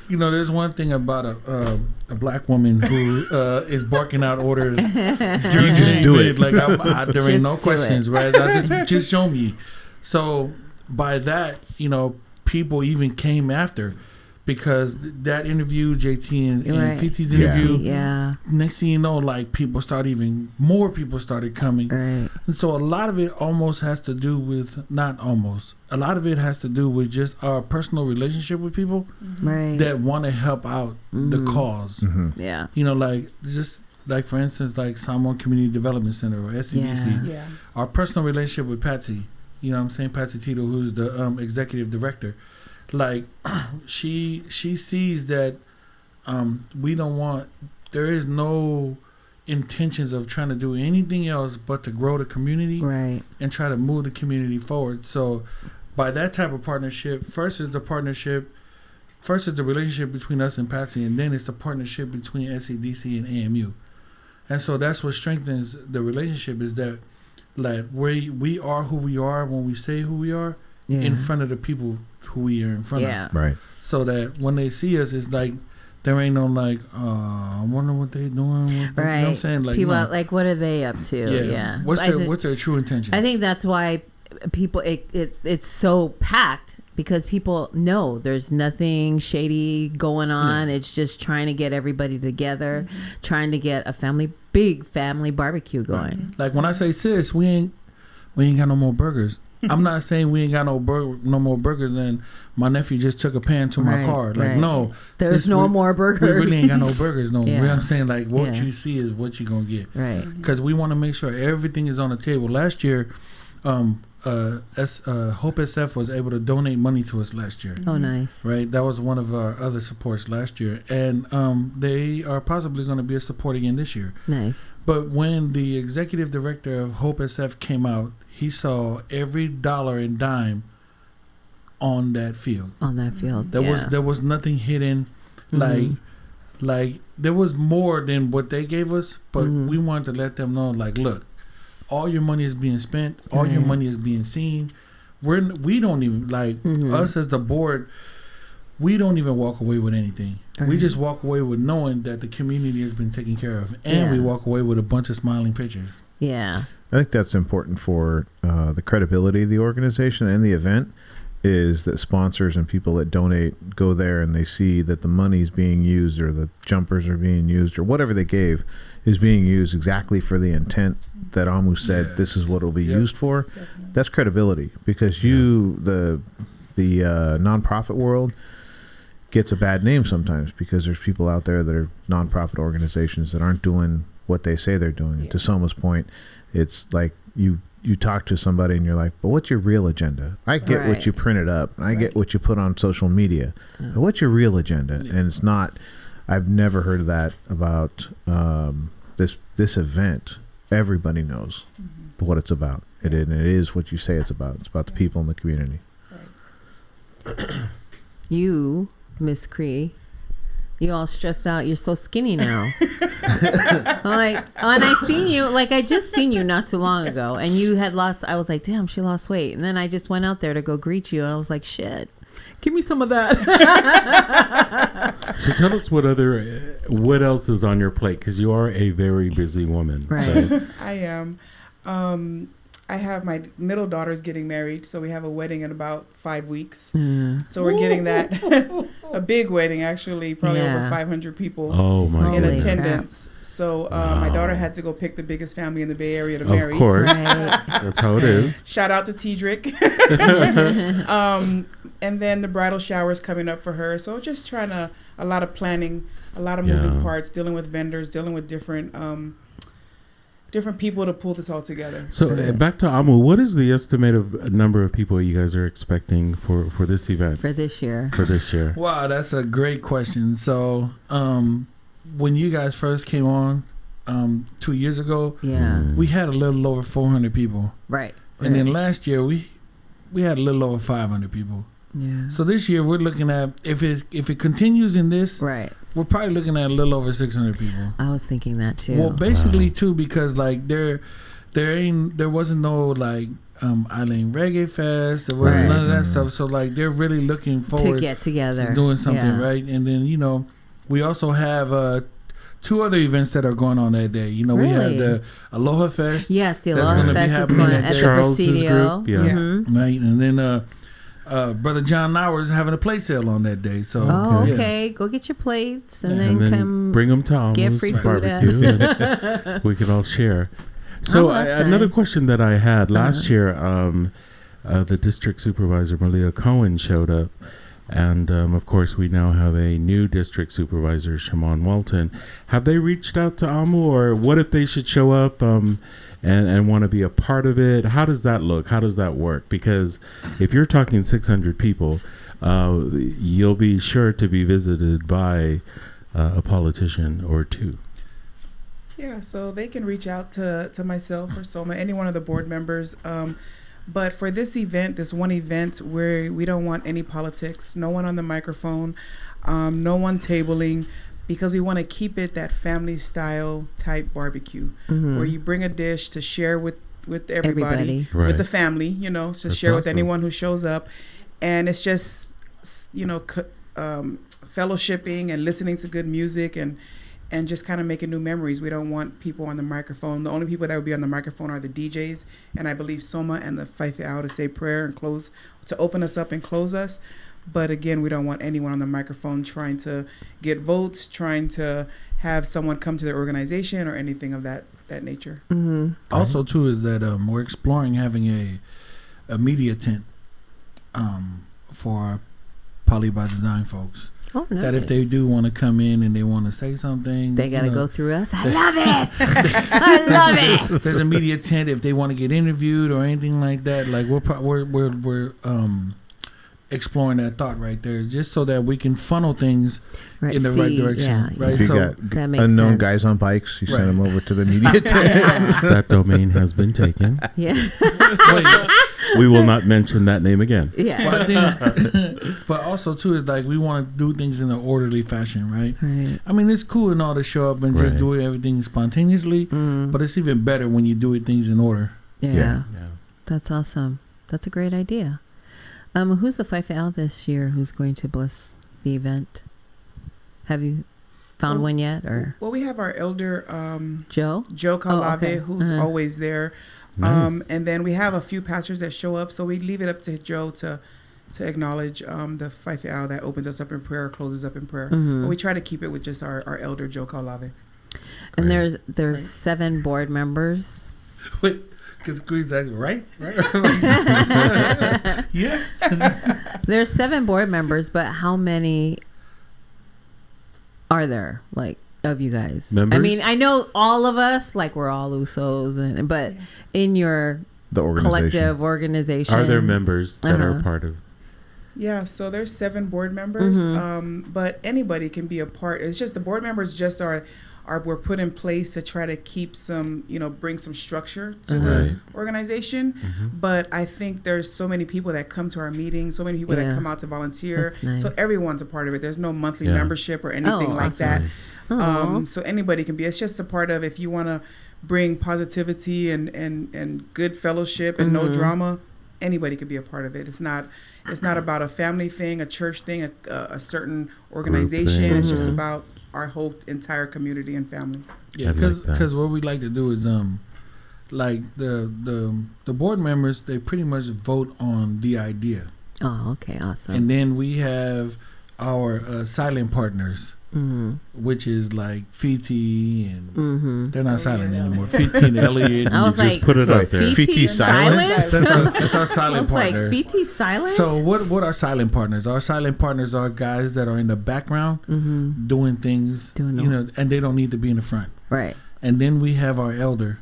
There's one thing about a black woman who is barking out orders. You just do it. Like there ain't no questions, right? I just show me. So by that, people even came after. Because that interview, JT and PT's interview, next thing you know, like more people started coming. Right. And so a lot of it almost has to do with, not almost, a lot of it has to do with just our personal relationship with people that want to help out the cause. Yeah. Just like for instance, like Samoan Community Development Center or SCDC. Yeah. Our personal relationship with Patsy, Patsy Tito, who's the executive director. Like she sees that there is no intentions of trying to do anything else but to grow the community and try to move the community forward. So by that type of partnership, first is the relationship between us and Patsy, and then it's the partnership between SCDC and AMU. And so that's what strengthens the relationship, is that like we are who we are when we say who we are in front of the people who we are in front of. Right. So that when they see us, it's like there ain't no like, I wonder what they doing. You know what I'm saying? Like people like, what are they up to? Yeah. What's their true intentions? I think that's why people it's so packed, because people know there's nothing shady going on. It's just trying to get everybody together, trying to get a big family barbecue going. Like when I say, sis, we ain't got no more burgers. I'm not saying we ain't got no more burgers than my nephew just took a pan to my car. Like, no. There's no more burgers. We really ain't got no burgers. No. You know what I'm saying? Like, what you see is what you're going to get. Right. Because we want to make sure everything is on the table. Last year, Hope SF was able to donate money to us last year. Oh, nice. Right? That was one of our other supports last year. And they are possibly going to be a support again this year. Nice. But when the executive director of Hope SF came out, he saw every dollar and dime on that field. There was nothing hidden. Like there was more than what they gave us, but we wanted to let them know, like, look, all your money is being spent, all your money is being seen. We don't even us as the board, we don't even walk away with anything. We just walk away with knowing that the community has been taken care of, and we walk away with a bunch of smiling pictures. Yeah. I think that's important for the credibility of the organization and the event, is that sponsors and people that donate go there and they see that the money's being used, or the jumpers are being used, or whatever they gave is being used exactly for the intent that Amu said this is what it'll be used for. Definitely. That's credibility, because the nonprofit world gets a bad name sometimes because there's people out there that are nonprofit organizations that aren't doing what they say they're doing. Yeah. To Selma's point, it's like you talk to somebody and you're like, but what's your real agenda? I get what you printed up, and I get what you put on social media, but what's your real agenda? Yeah. And it's not, I've never heard of that about this event. everybody knows what it's about. It is what you say it's about. It's about the people in the community. You, Miss Cree, you all stressed out. You're so skinny now. And I seen you, like I just seen you not too long ago, and you had lost. I was like, damn, she lost weight. And then I just went out there to go greet you, and I was like, shit, give me some of that. So tell us what else is on your plate, because you are a very busy woman. Right. So. I am. I have my middle daughter's getting married, so we have a wedding in about 5 weeks. So we're getting that a big wedding, actually, probably over 500 people in attendance. So my daughter had to go pick the biggest family in the Bay Area to marry. Of course, that's how it is. Shout out to Tedrick. And then the bridal shower is coming up for her. So just trying a lot of planning, a lot of moving parts, dealing with vendors, dealing with different people to pull this all together. So back to AMU, what is the estimated number of people you guys are expecting for this event? For this year. Wow, that's a great question. So when you guys first came on 2 years ago, we had a little over 400 people. Right. And then last year we had a little over 500 people. Yeah. So this year we're looking at, if it continues in this, right, we're probably looking at a little over 600 people. I was thinking that too. Well, basically too, because like there wasn't no like Island Reggae Fest. There wasn't none of that stuff. So like they're really looking forward to get together, to doing something, right? And then we also have 2 other events that are going on that day. We have the Aloha Fest. Yes, the Aloha Fest is going at the Presidio. Group. Right, and then Brother John Nauer is having a plate sale on that day. So okay, go get your plates and then come bring them to get free barbecue. And we can all share. So another question that I had last year, the district supervisor Malia Cohen showed up, and of course we now have a new district supervisor, Shimon Walton. Have they reached out to AMU, or what if they should show up and want to be a part of it? How does that look? How does that work? Because if you're talking 600 people, you'll be sure to be visited by a politician or 2. Yeah, so they can reach out to myself or Soma, any one of the board members. But for this event, this one event where we don't want any politics, no one on the microphone, no one tabling, because we want to keep it that family style type barbecue where you bring a dish to share with everybody. Right. With the family, to share with anyone who shows up. And it's just, fellowshipping and listening to good music and just kind of making new memories. We don't want people on the microphone. The only people that would be on the microphone are the DJs. And I believe Soma and the Faika to say prayer and close, to open us up and close us. But again, we don't want anyone on the microphone trying to get votes, trying to have someone come to their organization or anything of that nature. Mm-hmm. Also, too, is that we're exploring having a media tent for our Poly by Design folks. Oh, nice. That if they do want to come in and they want to say something, they got to go through us. I love it. I love it. There's a media tent if they want to get interviewed or anything like that. Like we're exploring that thought right there, just so that we can funnel things in the right direction. Right. If you got unknown guys on bikes, you send them over to the media tent. That domain has been taken. Yeah. We will not mention that name again. Yeah. Well, but also too is like we want to do things in an orderly fashion, right? I mean, it's cool and all to show up and just do everything spontaneously, but it's even better when you do things in order. Yeah. That's awesome. That's a great idea. Who's the Faika this year who's going to bless the event? Have you found one yet? Or we have our elder Joe Kalave, who's always there. Nice. And then we have a few pastors that show up, so we leave it up to Joe to acknowledge the Faika that opens us up in prayer, closes up in prayer. But we try to keep it with just our elder Joe Kalave. And there's 7 board members. Wait. Right? Yes. There's 7 board members, but how many are there, like, of you guys? Members? I mean, I know all of us, like, we're all Usos, but in the collective organization. Are there members that are part of? Yeah, so there's 7 board members, but anybody can be a part. It's just the board members just are were put in place to try to keep some, bring some structure to the organization. But I think there's so many people that come to our meetings, so many people that come out to volunteer. That's nice. So everyone's a part of it. There's no monthly membership or anything like that. Nice. So anybody can be. It's just a part of, if you want to bring positivity and good fellowship and no drama, anybody could be a part of it. It's not about a family thing, a church thing, a certain organization. It's just about our whole entire community and family. Yeah, because what we like to do is like the board members, they pretty much vote on the idea. Oh, okay, awesome. And then we have our silent partners, which is like Fiti and they're not silent anymore. Fiti and Elliot. I was like, put it out there. Fiti silent? That's our silent I was partner. like, Fiti silent? So what are silent partners? Our silent partners are guys that are in the background doing things, and they don't need to be in the front. Right. And then we have our elder,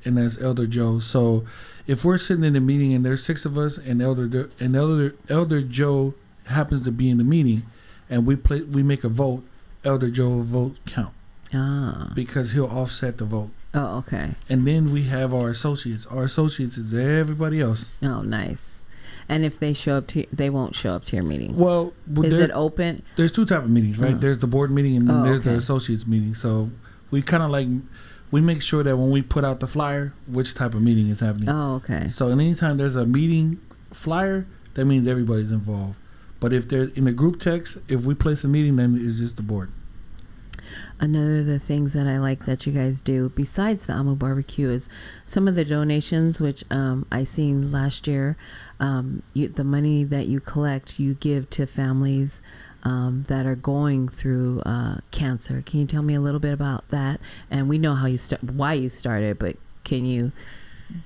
and that's Elder Joe. So if we're sitting in a meeting and there's 6 of us, and Elder Joe happens to be in the meeting, and we make a vote, Elder Joe will vote count. Because he'll offset the vote. Oh, okay. And then we have our associates. Our associates is everybody else. Oh, nice. And if they show up they won't show up to your meetings. Well, is it open? There's 2 types of meetings, right? There's the board meeting, and then there's the okay. associates meeting. So we kind of like, we make sure that when we put out the flyer, which type of meeting is happening. Oh, okay. So anytime there's a meeting flyer, that means everybody's involved. But if they're in the group text, if we place a meeting, then it's just the board. Another of the things that I like that you guys do, besides the AMU barbecue, is some of the donations, which I seen last year. The money that you collect, you give to families that are going through cancer. Can you tell me a little bit about that? And we know why you started, but can you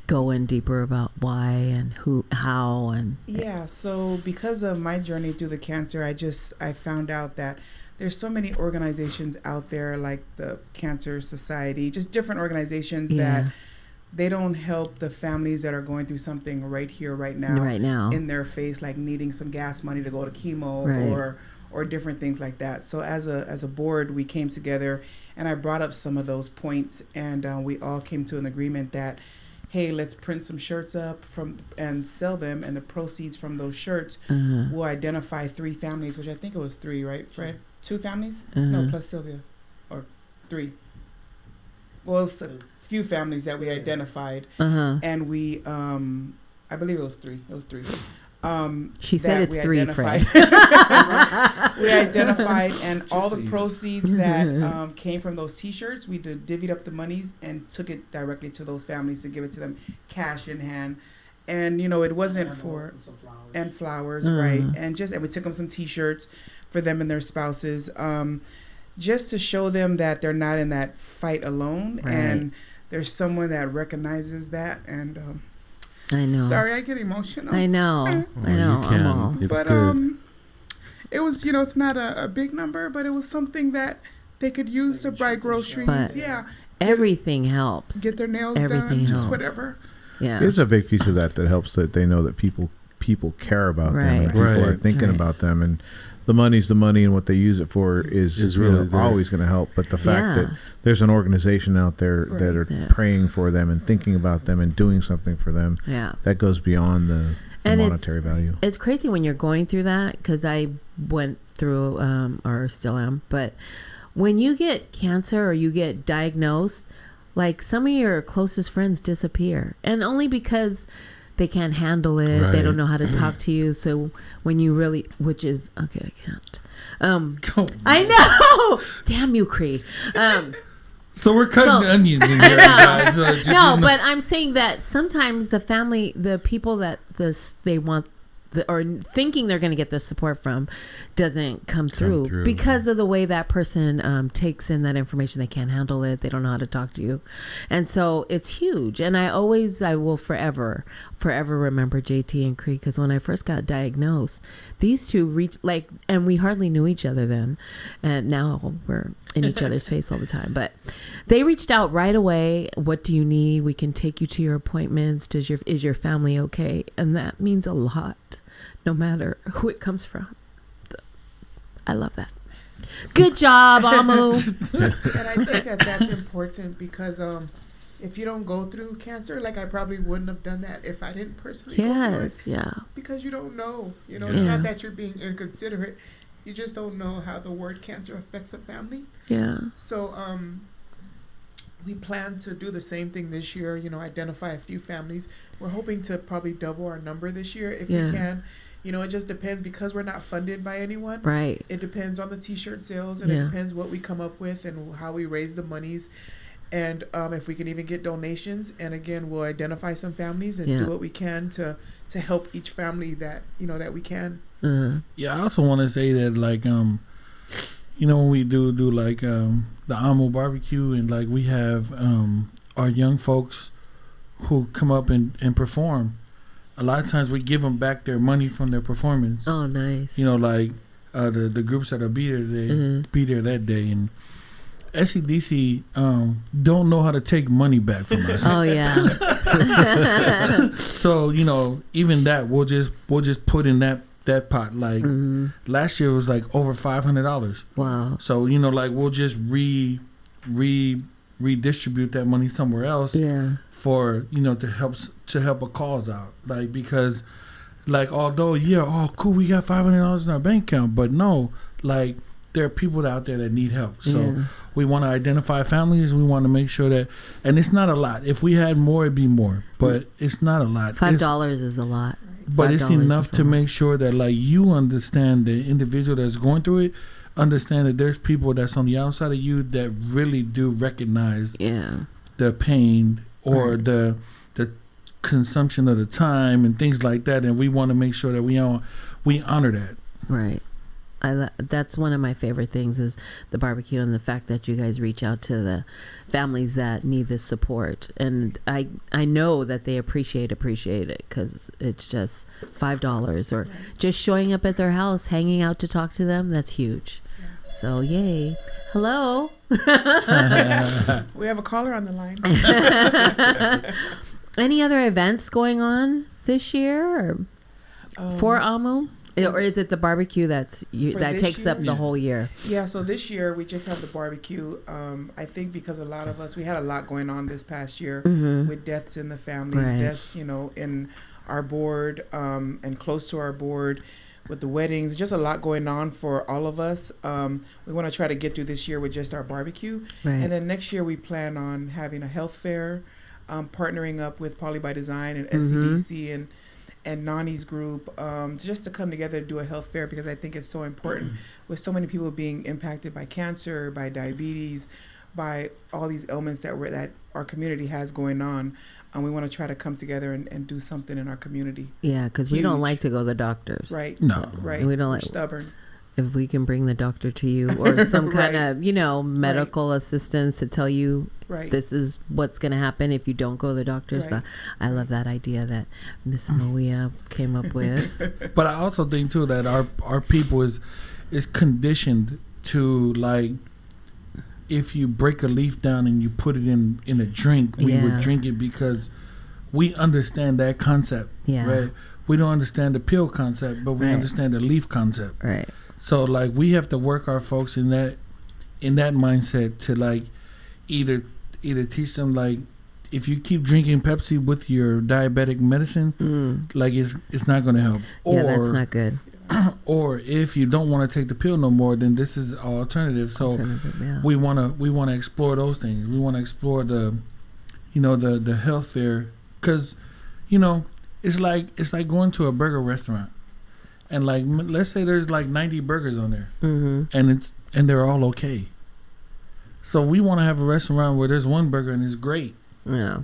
go in deeper about why and how and? Yeah. So because of my journey through the cancer, I found out that there's so many organizations out there, like the Cancer Society, just different organizations that they don't help the families that are going through something right here, right now, in their face, like needing some gas money to go to chemo or different things like that. So as a board, we came together, and I brought up some of those points, and we all came to an agreement that, hey, let's print some shirts up and sell them, and the proceeds from those shirts will identify 3 families, which I think it was 3, right, Fred? 2 families? No, plus Sylvia. Or 3. Well, it's a few families that we identified. And we, I believe it was 3. It was 3. She said it's 3, Fred. We identified, and all the proceeds that came from those T-shirts, we divvied up the monies and took it directly to those families to give it to them cash in hand. And, it wasn't and flowers, right. And we took them some T-shirts for them and their spouses, just to show them that they're not in that fight alone. Right. And there's someone that recognizes that. And I know. Sorry, I get emotional. I know. I know. You can. It's but good. It was, it's not a big number, but it was something that they could use to buy groceries. But everything helps. Get their nails everything done, helps. just whatever. Yeah. There's a big piece of that helps, that they know that people care about them, and people are thinking about them, and the money's the money, and what they use it for is really always going to help. But the fact that there's an organization out there that are praying for them and thinking about them and doing something for them, that goes beyond the monetary value. It's crazy when you're going through that, because I went through, or still am, but when you get cancer or you get diagnosed, like some of your closest friends disappear, and only because they can't handle it. Right. They don't know how to talk to you. So when you really, which is, okay, I can't. I know. Damn you, Cree. So we're cutting the onions in here, guys. But I'm saying that sometimes the family, the people that they want, or thinking they're going to get the support from, doesn't come through because of the way that person takes in that information. They can't handle it. They don't know how to talk to you. And so it's huge. And I will forever remember JT and Cree, because when I first got diagnosed, these two reached, and we hardly knew each other then. And now we're in each other's face all the time. But they reached out right away. What do you need? We can take you to your appointments. Is your family okay? And that means a lot, no matter who it comes from. I love that. Good job, AMU. And I think that that's important because if you don't go through cancer, like I probably wouldn't have done that if I didn't personally go through it. Yeah. Because you don't know. It's not that you're being inconsiderate. You just don't know how the word cancer affects a family. Yeah. So we plan to do the same thing this year, identify a few families. We're hoping to probably double our number this year if we can. It just depends because we're not funded by anyone. Right. It depends on the T-shirt sales, and it depends what we come up with and how we raise the monies, and if we can even get donations. And again, we'll identify some families and do what we can to help each family that that we can. Yeah, I also want to say that like when we do like the AMU barbecue, and like we have our young folks who come up and perform. A lot of times we give them back their money from their performance. Oh, nice. Like the groups that are be there that day, and SCDC don't know how to take money back from us. Oh yeah. So even that we'll just put in that pot. Like last year was like over $500. Wow. So like we'll just redistribute that money somewhere else. Yeah. For to help a cause out, like because like although cool, we got $500 in our bank account, but no, like there are people out there that need help. So we want to identify families. We want to make sure that, and it's not a lot. If we had more, it'd be more, but it's not a lot. $5 is a lot, but it's enough to make sure that like you understand the individual that's going through it. Understand that there's people that's on the outside of you that really do recognize the pain or the consumption of the time and things like that, and we want to make sure that we honor that. Right. That's one of my favorite things is the barbecue and the fact that you guys reach out to the families that need this support, and I know that they appreciate it because it's just $5 or just showing up at their house, hanging out to talk to them. That's huge. So yay. Hello. We have a caller on the line. Any other events going this year for AMU? Or is it the barbecue that takes up the whole year? Yeah, so this year we just have the barbecue. I think because a lot of us, we had a lot going on this past year with deaths in the family, deaths, in our board and close to our board. With the weddings, just a lot going on for all of us. We want to try to get through this year with just our barbecue. Right. And then next year we plan on having a health fair, partnering up with Poly by Design and SCDC and Nani's group, just to come together to do a health fair, because I think it's so important with so many people being impacted by cancer, by diabetes, by all these ailments that our community has going on. And we want to try to come together and do something in our community. Yeah, because we don't like to go to the doctors. Right. No. Right. We don't We're like stubborn. If we can bring the doctor to you or some kind of, medical assistance to tell you this is what's going to happen if you don't go to the doctor. Right. So I love that idea that Miss Maria came up with. But I also think too that our people is conditioned to like, if you break a leaf down and you put it in a drink, we would drink it because we understand that concept, right? We don't understand the pill concept, but we understand the leaf concept. Right. So like we have to work our folks in that mindset to like either teach them like, if you keep drinking Pepsi with your diabetic medicine, like it's not going to help. Or, that's not good. Or if you don't want to take the pill no more, then this is an alternative. So we want to explore those things. We want to explore the health fair, because it's like going to a burger restaurant, and like let's say there's like 90 burgers on there, and they're all okay. So we want to have a restaurant where there's one burger and it's great. Yeah.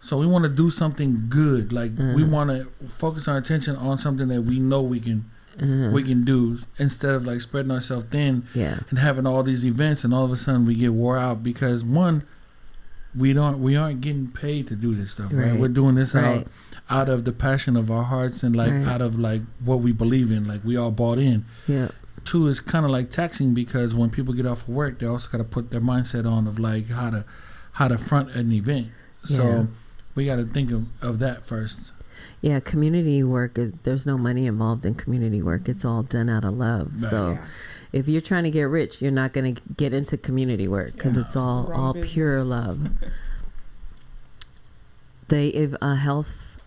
So we want to do something good. Like we want to focus our attention on something that we know we can do, instead of like spreading ourselves thin and having all these events, and all of a sudden we get wore out because one, we aren't getting paid to do this stuff, right? We're doing this out of the passion of our hearts and like out of like what we believe in, like we all bought in. Yeah. Two, is kind of like taxing, because when people get off of work, they also got to put their mindset on of like how to front an event. So we got to think of that first. Yeah, community work, there's no money involved in community work. It's all done out of love. Right. So if you're trying to get rich, you're not going to get into community work because it's all pure love. The health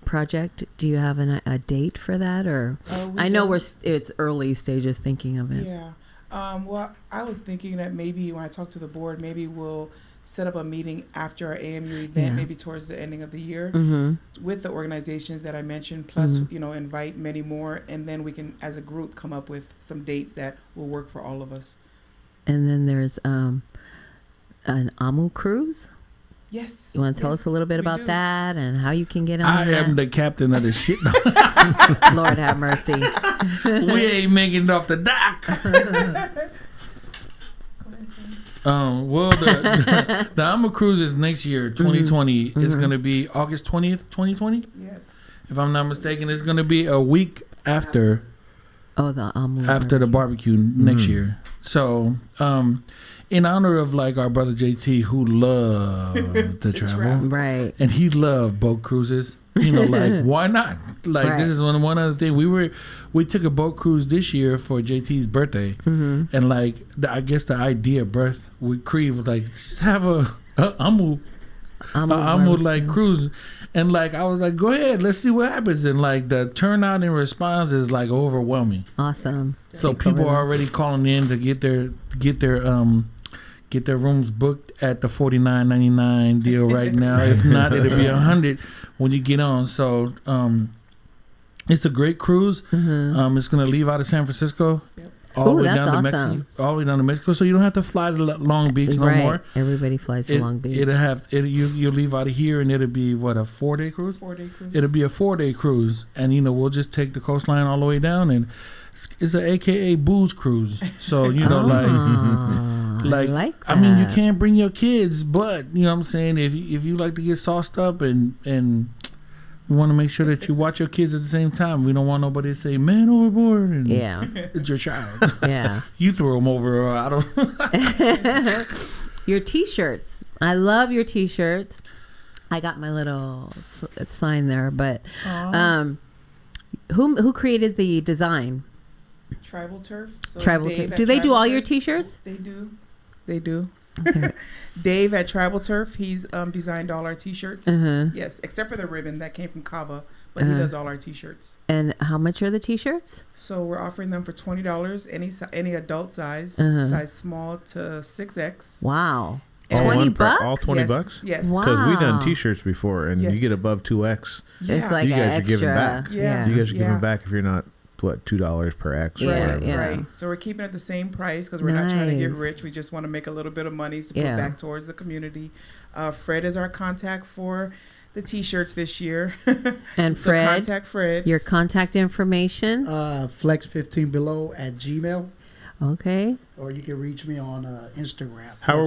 project, do you have a date for that, or I know it's early stages thinking of it. Yeah. Well, I was thinking that maybe when I talk to the board, maybe we'll set up a meeting after our AMU event, maybe towards the ending of the year, with the organizations that I mentioned, plus invite many more, and then we can, as a group, come up with some dates that will work for all of us. And then there's an AMU cruise. Yes. You want to tell us a little bit about that and how you can get on I that? am the captain of the shit. Lord have mercy. We ain't making it off the dock. Well, the AMU cruise is next year, 2020. It's going to be August 20th, 2020. Yes. If I'm not mistaken, it's going to be a week after. The AMU after the barbecue next year. So, in honor of like our brother JT, who loved to travel, right, and he loved boat cruises. Like why not? Like this is one other thing. We took a boat cruise this year for JT's birthday, and like I guess the idea birth with Creve was like have a AMU like cruise. And like I was like, go ahead, let's see what happens. And like the turnout and response is like overwhelming. Awesome. So people are already calling in to get their rooms booked at the $49.99 deal right now. If not, it'll be $100 when you get on. So it's a great cruise. It's gonna leave out of San Francisco. All the way down to Mexico, all the way down to Mexico. So you don't have to fly to Long Beach no more. Everybody flies to Long Beach. You'll leave out of here, and it'll be what, a 4-day cruise? 4-day cruise. It'll be a 4-day cruise, and we'll just take the coastline all the way down, and it's an AKA booze cruise. So like I mean, you can't bring your kids, but you know what I'm saying. If you like to get sauced up and we want to make sure that you watch your kids at the same time. We don't want nobody to say, man overboard. And it's your child. Yeah. You throw them over, or I don't. Your T-shirts. I love your T-shirts. I got my little sign there, but who created the design? Tribal Turf. So Tribal Turf. Do they do all your T-shirts? They do. They do. Okay. Dave at Tribal Turf, he's designed all our T-shirts. Yes, except for the ribbon that came from Kava, but he does all our T-shirts. And how much are the T-shirts? So we're offering them for $20, any adult size, size small to 6X. Wow. $20? All $20? Yes. Wow. Because we've done T-shirts before, and you get above 2X. Yeah. It's like you guys extra. are giving back. Yeah. You guys are giving back if you're not, $2 per X or whatever. Right. So we're keeping it the same price because we're not trying to get rich. We just want to make a little bit of money to put back towards the community. Fred is our contact for the T-shirts this year. And so Fred, contact Fred. Your contact information? Flex15below @gmail. Okay. Or you can reach me on Instagram. How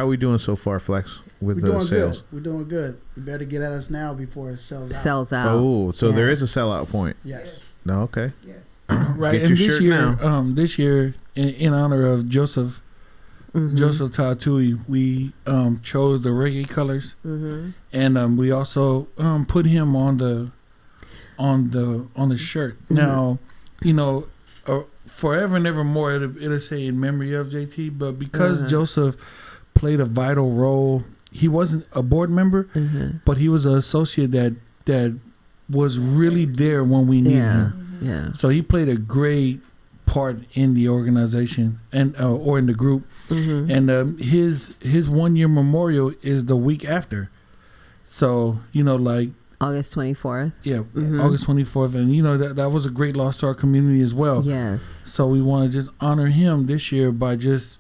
are we doing so far, Flex, with the sales? We're doing good. You better get at us now before it sells out. Oh, so there is a sellout point. Yes. No, okay. Yes. Right. And this year, in honor of Joseph Tatui, we chose the reggae colors, and we also put him on the shirt. Now, forever and evermore, it'll say in memory of JT, but because Joseph played a vital role, he wasn't a board member, but he was an associate that was really there when we needed him. Yeah. So he played a great part in the organization and or in the group, and his 1 year memorial is the week after. So like August 24th. Yeah, August 24th, and that was a great loss to our community as well. Yes. So we want to just honor him this year by just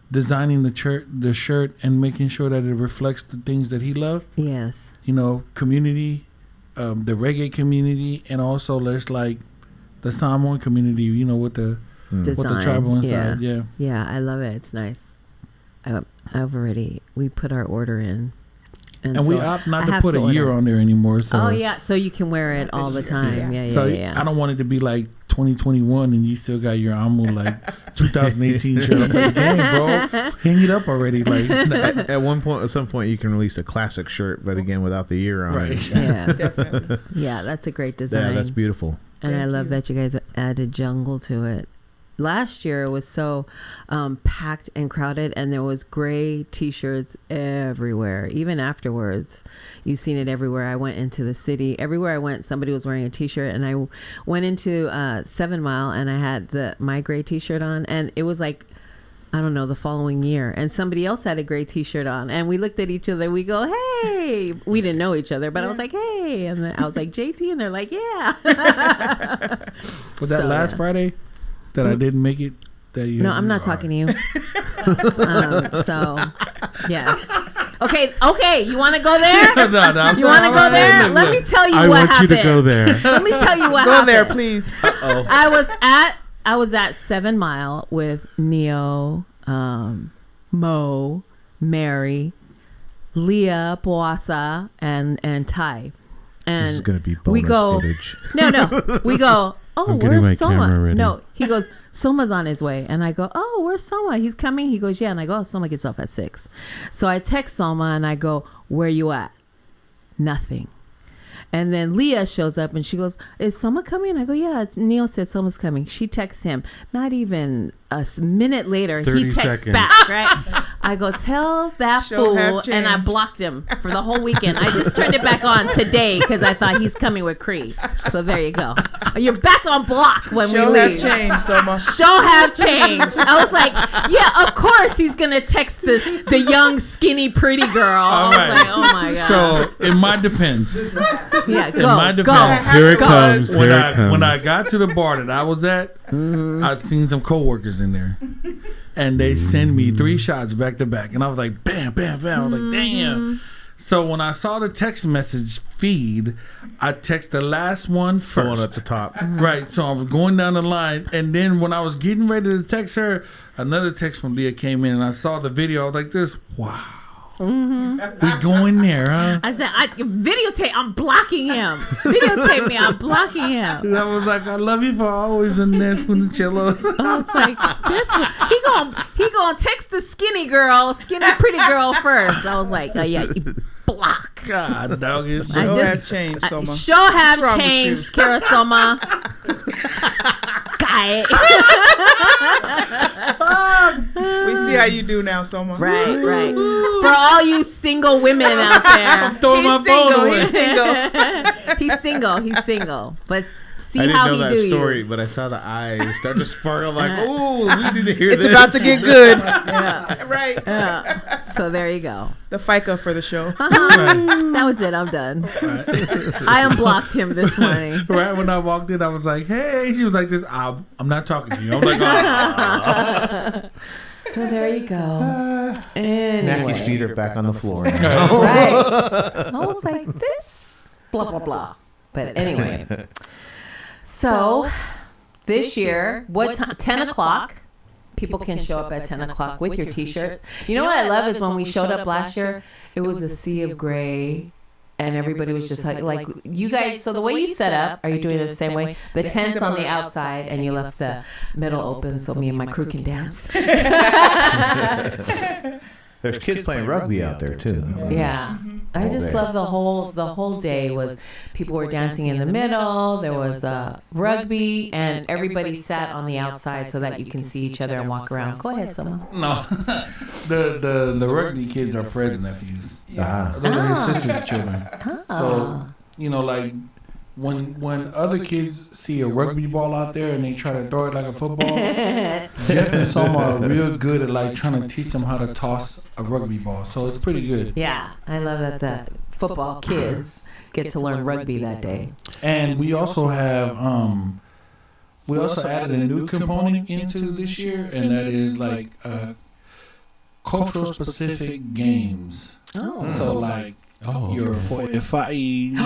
designing the shirt and making sure that it reflects the things that he loved. Yes. Community, the reggae community, and also there's like the Samoan community. With the tribal inside. Yeah, I love it. It's nice. We put our order in. And so we opt not to put a year on there anymore. So. So you can wear it all the time. Yeah. I don't want it to be like 2021 and you still got your AMU like 2018 shirt. I'm like, damn, bro, hang it up already. Like at some point, you can release a classic shirt, but again, without the year on it. Yeah, definitely. Yeah, that's a great design. Yeah, that's beautiful. And I love that you guys added jungle to it. last year it was so packed and crowded, and there was gray T-shirts everywhere. Even afterwards, you've seen it everywhere. I went into the city. Everywhere I went, somebody was wearing a T-shirt, and I went into 7 Mile, and I had my gray T-shirt on, and it was like, I don't know, the following year, and somebody else had a gray T-shirt on, and we looked at each other. We go, "Hey!" We didn't know each other, but I was like, "Hey!" And then I was like, "JT," and they're like, "Yeah." Was that last Friday that I didn't make it? That you? No, I'm not talking to you. So, yes. Okay. You want to go there? No. You want to go there? Let me tell you what happened. I want you to go there. Let me tell you what happened. Go there, please. Uh-oh. I was at 7 Mile with Neo, Mo, Mary, Leah, Boasa, and Ty. And this is gonna be bonus footage. No. We go, "Oh, I'm getting my where's camera Soma?" ready. No, he goes, "Soma's on his way." And I go, "Oh, where's Soma? He's coming?" He goes, "Yeah." And I go, "Oh, Soma gets off at 6. So I text Soma and I go, "Where you at?" Nothing. And then Leah shows up and she goes, "Is Soma coming?" I go, "Yeah, Neil said Soma's coming." She texts him. Not even a minute later, 30 he texts seconds. back, right? I go, "Tell that She'll have fool," and I changed. blocked him for the whole weekend. I just turned it back on today because I thought he's coming with Cree. So there you go. You're back on block when She'll we have leave. changed, Soma. She'll have changed. I was like, yeah, of course he's gonna text the young, skinny, pretty girl. I was like, oh my god. So, in my defense, yeah, in my go, defense, Here it go. comes. when Here I it comes. when I got to the bar that I was at, I'd seen some coworkers in there, and they send me 3 shots back to back, and I was like, bam, bam, bam. I was like, damn. So when I saw the text message feed, I text the last one The one first. at the top. Right, so I was going down the line, and then when I was getting ready to text her, another text from Leah came in, and I saw the video. I was like, "This, wow, we going there, huh?" I said, videotape. I'm blocking him. Videotape me. I'm blocking him. And I was like, "I love you for always in there for the cello." I was like, this one, he gonna text the skinny pretty girl first. I was like, oh yeah, you block. God, dog, it's I She'll just- have changed, Soma. Sure have What's wrong with changed, you? Kara Soma. Guy. We see how you do now, Soma. Right. For all you single women out there. throwing my phone away. He's single. He's single. But see I didn't how know he that do story, you. but I saw the eyes start to sparkle. I'm like, "Ooh, we need to hear It's this." about to get good. Yeah. Right. Yeah. So there you go. The FICA for the show. That was it. I'm done. I unblocked him this morning. Right when I walked in, I was like, "Hey," she was like, "This, I'm not talking to you." I'm like, "Oh." So there you go. Nappy's feet are back on the floor. Right. I was like, this, blah, blah, blah. But anyway. So this year, what time? 10 o'clock. People can show up at 10 o'clock with your T-shirts. You know what I love is when we showed up last year, it was a sea of gray. And everybody was just like you guys. So the way you set up, are you doing it the same way? The tent's on the outside, and you left the middle open, so me and my crew can dance. There's kids playing rugby out there too. Yeah, I just love the whole day was people were dancing in the middle. There was rugby, and everybody sat on the outside so that you can see each other and walk around. Go ahead, Soma. No, the rugby kids are Fred's nephews. Those are his sister's children. So like when other kids see a rugby ball out there and they try to throw it like a football, Jeff and Soma are real good at like trying to teach them how to toss a rugby ball. So it's pretty good. Yeah, I love that the football kids get to learn rugby that day. And we also have we also added a new component into this year, and that is like cultural specific games. Oh, So like your FI, things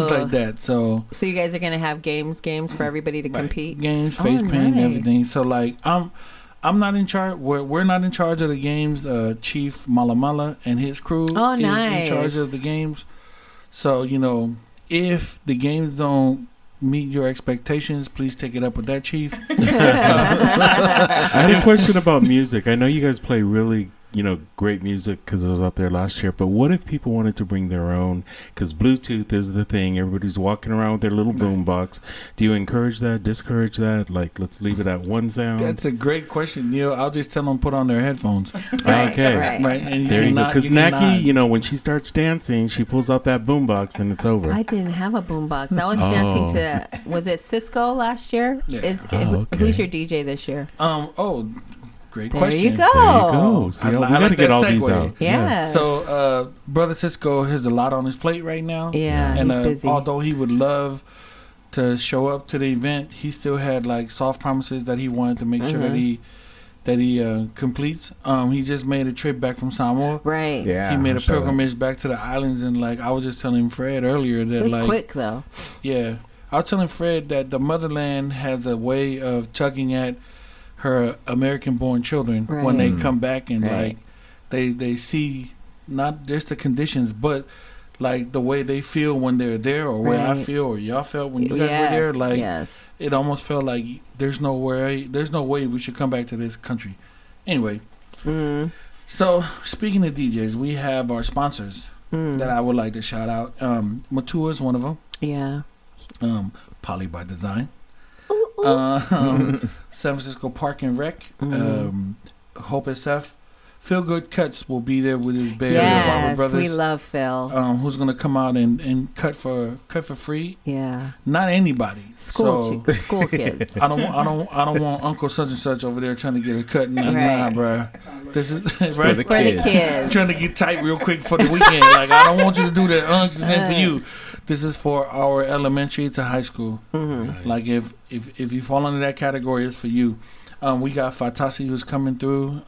like that. So you guys are gonna have games for everybody to compete. games, face paint, and nice. everything. So like I'm not in charge. We're not in charge of the games. Chief Malamala and his crew is in charge of the games. So if the games don't meet your expectations, please take it up with that chief. I had a question about music. I know you guys play really great music because I was out there last year. But what if people wanted to bring their own? Because Bluetooth is the thing. Everybody's walking around with their little boom box. Do you encourage that? Discourage that? Like, let's leave it at one sound. That's a great question, Neil. I'll just tell them put on their headphones. Okay, right. And there you go. Because Naki, when she starts dancing, she pulls out that boom box and it's over. I didn't have a boombox. I was dancing to, was it Cisco last year? Yeah. Who's your DJ this year? Great there question. You go. There you go. See, we got to get all these out. Yes. So, Brother Cisco has a lot on his plate right now. Yeah, and he's busy. Although he would love to show up to the event, he still had like soft promises that he wanted to make sure that he completes. He just made a trip back from Samoa. Right. Yeah. He made a pilgrimage back to the islands, and like I was just telling Fred earlier that it was quick though. Yeah, I was telling Fred that the motherland has a way of tugging at her American-born children when they come back, and like they see not just the conditions, but like the way they feel when they're there, or way I feel, or y'all felt when you guys were there. Like it almost felt like there's no way we should come back to this country. Anyway, so speaking of DJs, we have our sponsors that I would like to shout out. Matua is one of them. Yeah. Poly by Design. San Francisco Park and Rec. Hope SF. Feel Good Cuts will be there with his band, Barber Brothers. We love Phil. Who's gonna come out and cut for free? Yeah. Not anybody. School kids. I don't want Uncle such and such over there trying to get a cut. Nah, bro. This is for the kids. Trying to get tight real quick for the weekend. Like I don't want you to do that. This ain't for you. This is for our elementary to high school. Nice. Like if you fall under that category, it's for you. We got Fatasi who's coming through.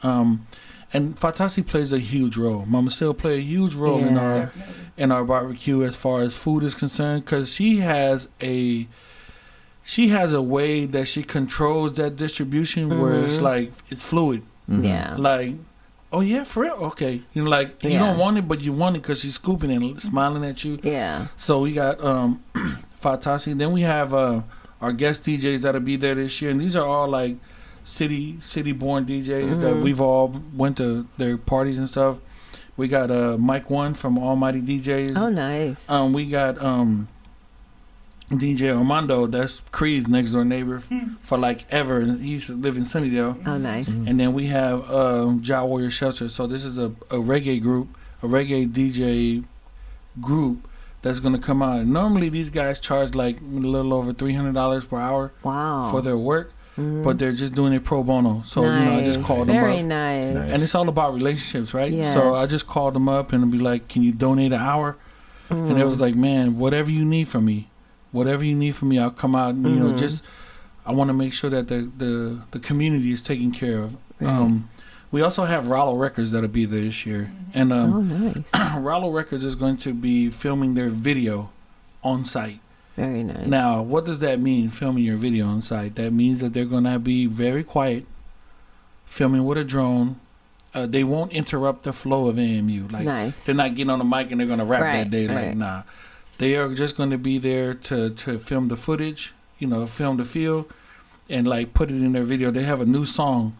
And Fatasi plays a huge role. Mama still play a huge role in our barbecue as far as food is concerned, because she has a way that she controls that distribution where it's like it's fluid. Yeah. Like, oh yeah, for real. Okay, you don't want it, but you want it because she's scooping and smiling at you. Yeah. So we got Fatasi. Then we have our guest DJs that'll be there this year, and these are all like city born DJs that we've all went to their parties and stuff. We got Mike One from Almighty DJs. Oh, nice. We got DJ Armando, that's Creed's next door neighbor for like ever. He used to live in Sunnydale. Oh, nice. And then we have Ja Warrior Shelter. So this is a reggae group, a reggae DJ group that's going to come out. Normally these guys charge like a little over $300 per hour for their work. But they're just doing it pro bono. So, I just called them up. Very nice. And it's all about relationships, right? Yes. So I just called them up and be like, can you donate an hour? And it was like, man, whatever you need from me, I'll come out. And, just I want to make sure that the community is taken care of. We also have Rollo Records that'll be there this year. And nice. Rollo Records is going to be filming their video on site. Very nice. Now, what does that mean, filming your video on site? That means that they're going to be very quiet, filming with a drone. They won't interrupt the flow of AMU. Like, they're not getting on the mic and they're going to rap that day. Like, nah. They are just going to be there to film the footage, film the feel, and, like, put it in their video. They have a new song.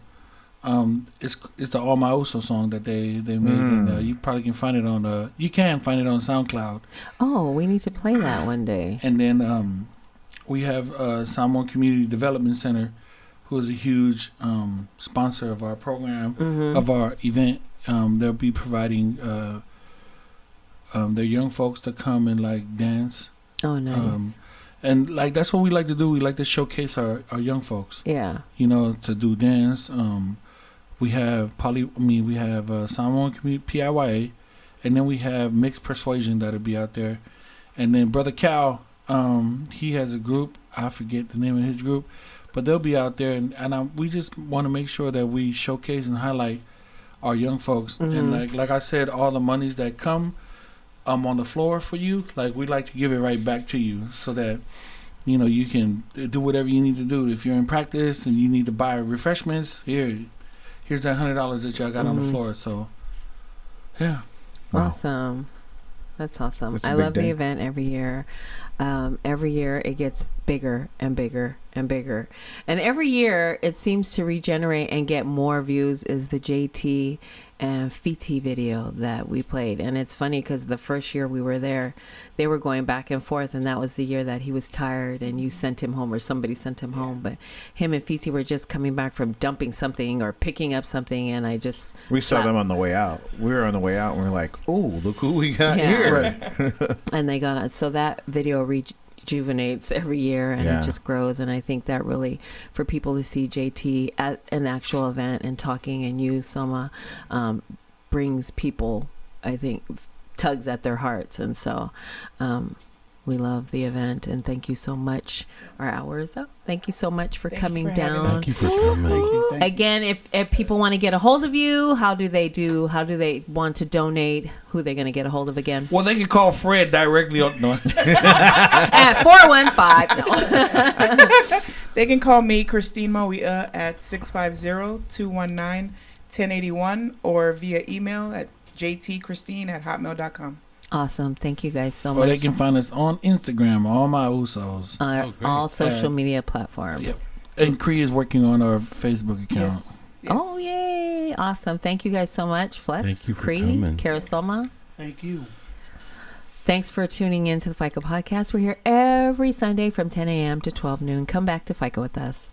It's the All My Usos song that they made, and you probably can find it on SoundCloud. Oh, we need to play that one day. And then we have Samoan Community Development Center, who is a huge sponsor of our program, of our event. They'll be providing their young folks to come and like dance. Oh, nice. And like that's what we like to do. We like to showcase our young folks. Yeah. To do dance. We have Samoan Community PIYA, and then we have Mixed Persuasion that'll be out there, and then Brother Cal, he has a group. I forget the name of his group, but they'll be out there, and we just want to make sure that we showcase and highlight our young folks. And like I said, all the monies that come on the floor for you, like we like to give it right back to you, so that you can do whatever you need to do. If you're in practice and you need to buy refreshments, here's that $100 that y'all got on the floor. So, yeah. Awesome. That's awesome. I love the event every year. Every year it gets bigger and bigger and bigger. And every year it seems to regenerate and get more views is the JT and Fiti video that we played. And it's funny because the first year we were there, they were going back and forth, and that was the year that he was tired and you sent him home or somebody sent him home. But him and Fiti were just coming back from dumping something or picking up something, and I just We saw them on the way out. We were on the way out and we were like, oh, look who we got here. And they got us. So that video rejuvenates every year, and it just grows. And I think that really, for people to see JT at an actual event and talking, and you, Soma, brings people, I think, tugs at their hearts. And so we love the event, and thank you so much. Our hour is up. Thank you so much for coming down. Thank you for coming. Thank you. Again, if people want to get a hold of you, how do they want to donate? Who are they going to get a hold of again? Well, they can call Fred directly on At 415. No. They can call me, Christine Mawia, at 650-219-1081 or via email at jtchristine@hotmail.com. Awesome. Thank you guys so Or much. they can find us on Instagram, All My Usos. All social media platforms. Yep. And Cree is working on our Facebook account. Yes. Oh, yay. Awesome. Thank you guys so much. Flex, Thank you for Cree, coming. Carousoma. Thank you. Thanks for tuning in to the FICA podcast. We're here every Sunday from 10 a.m. to 12 noon. Come back to FICA with us.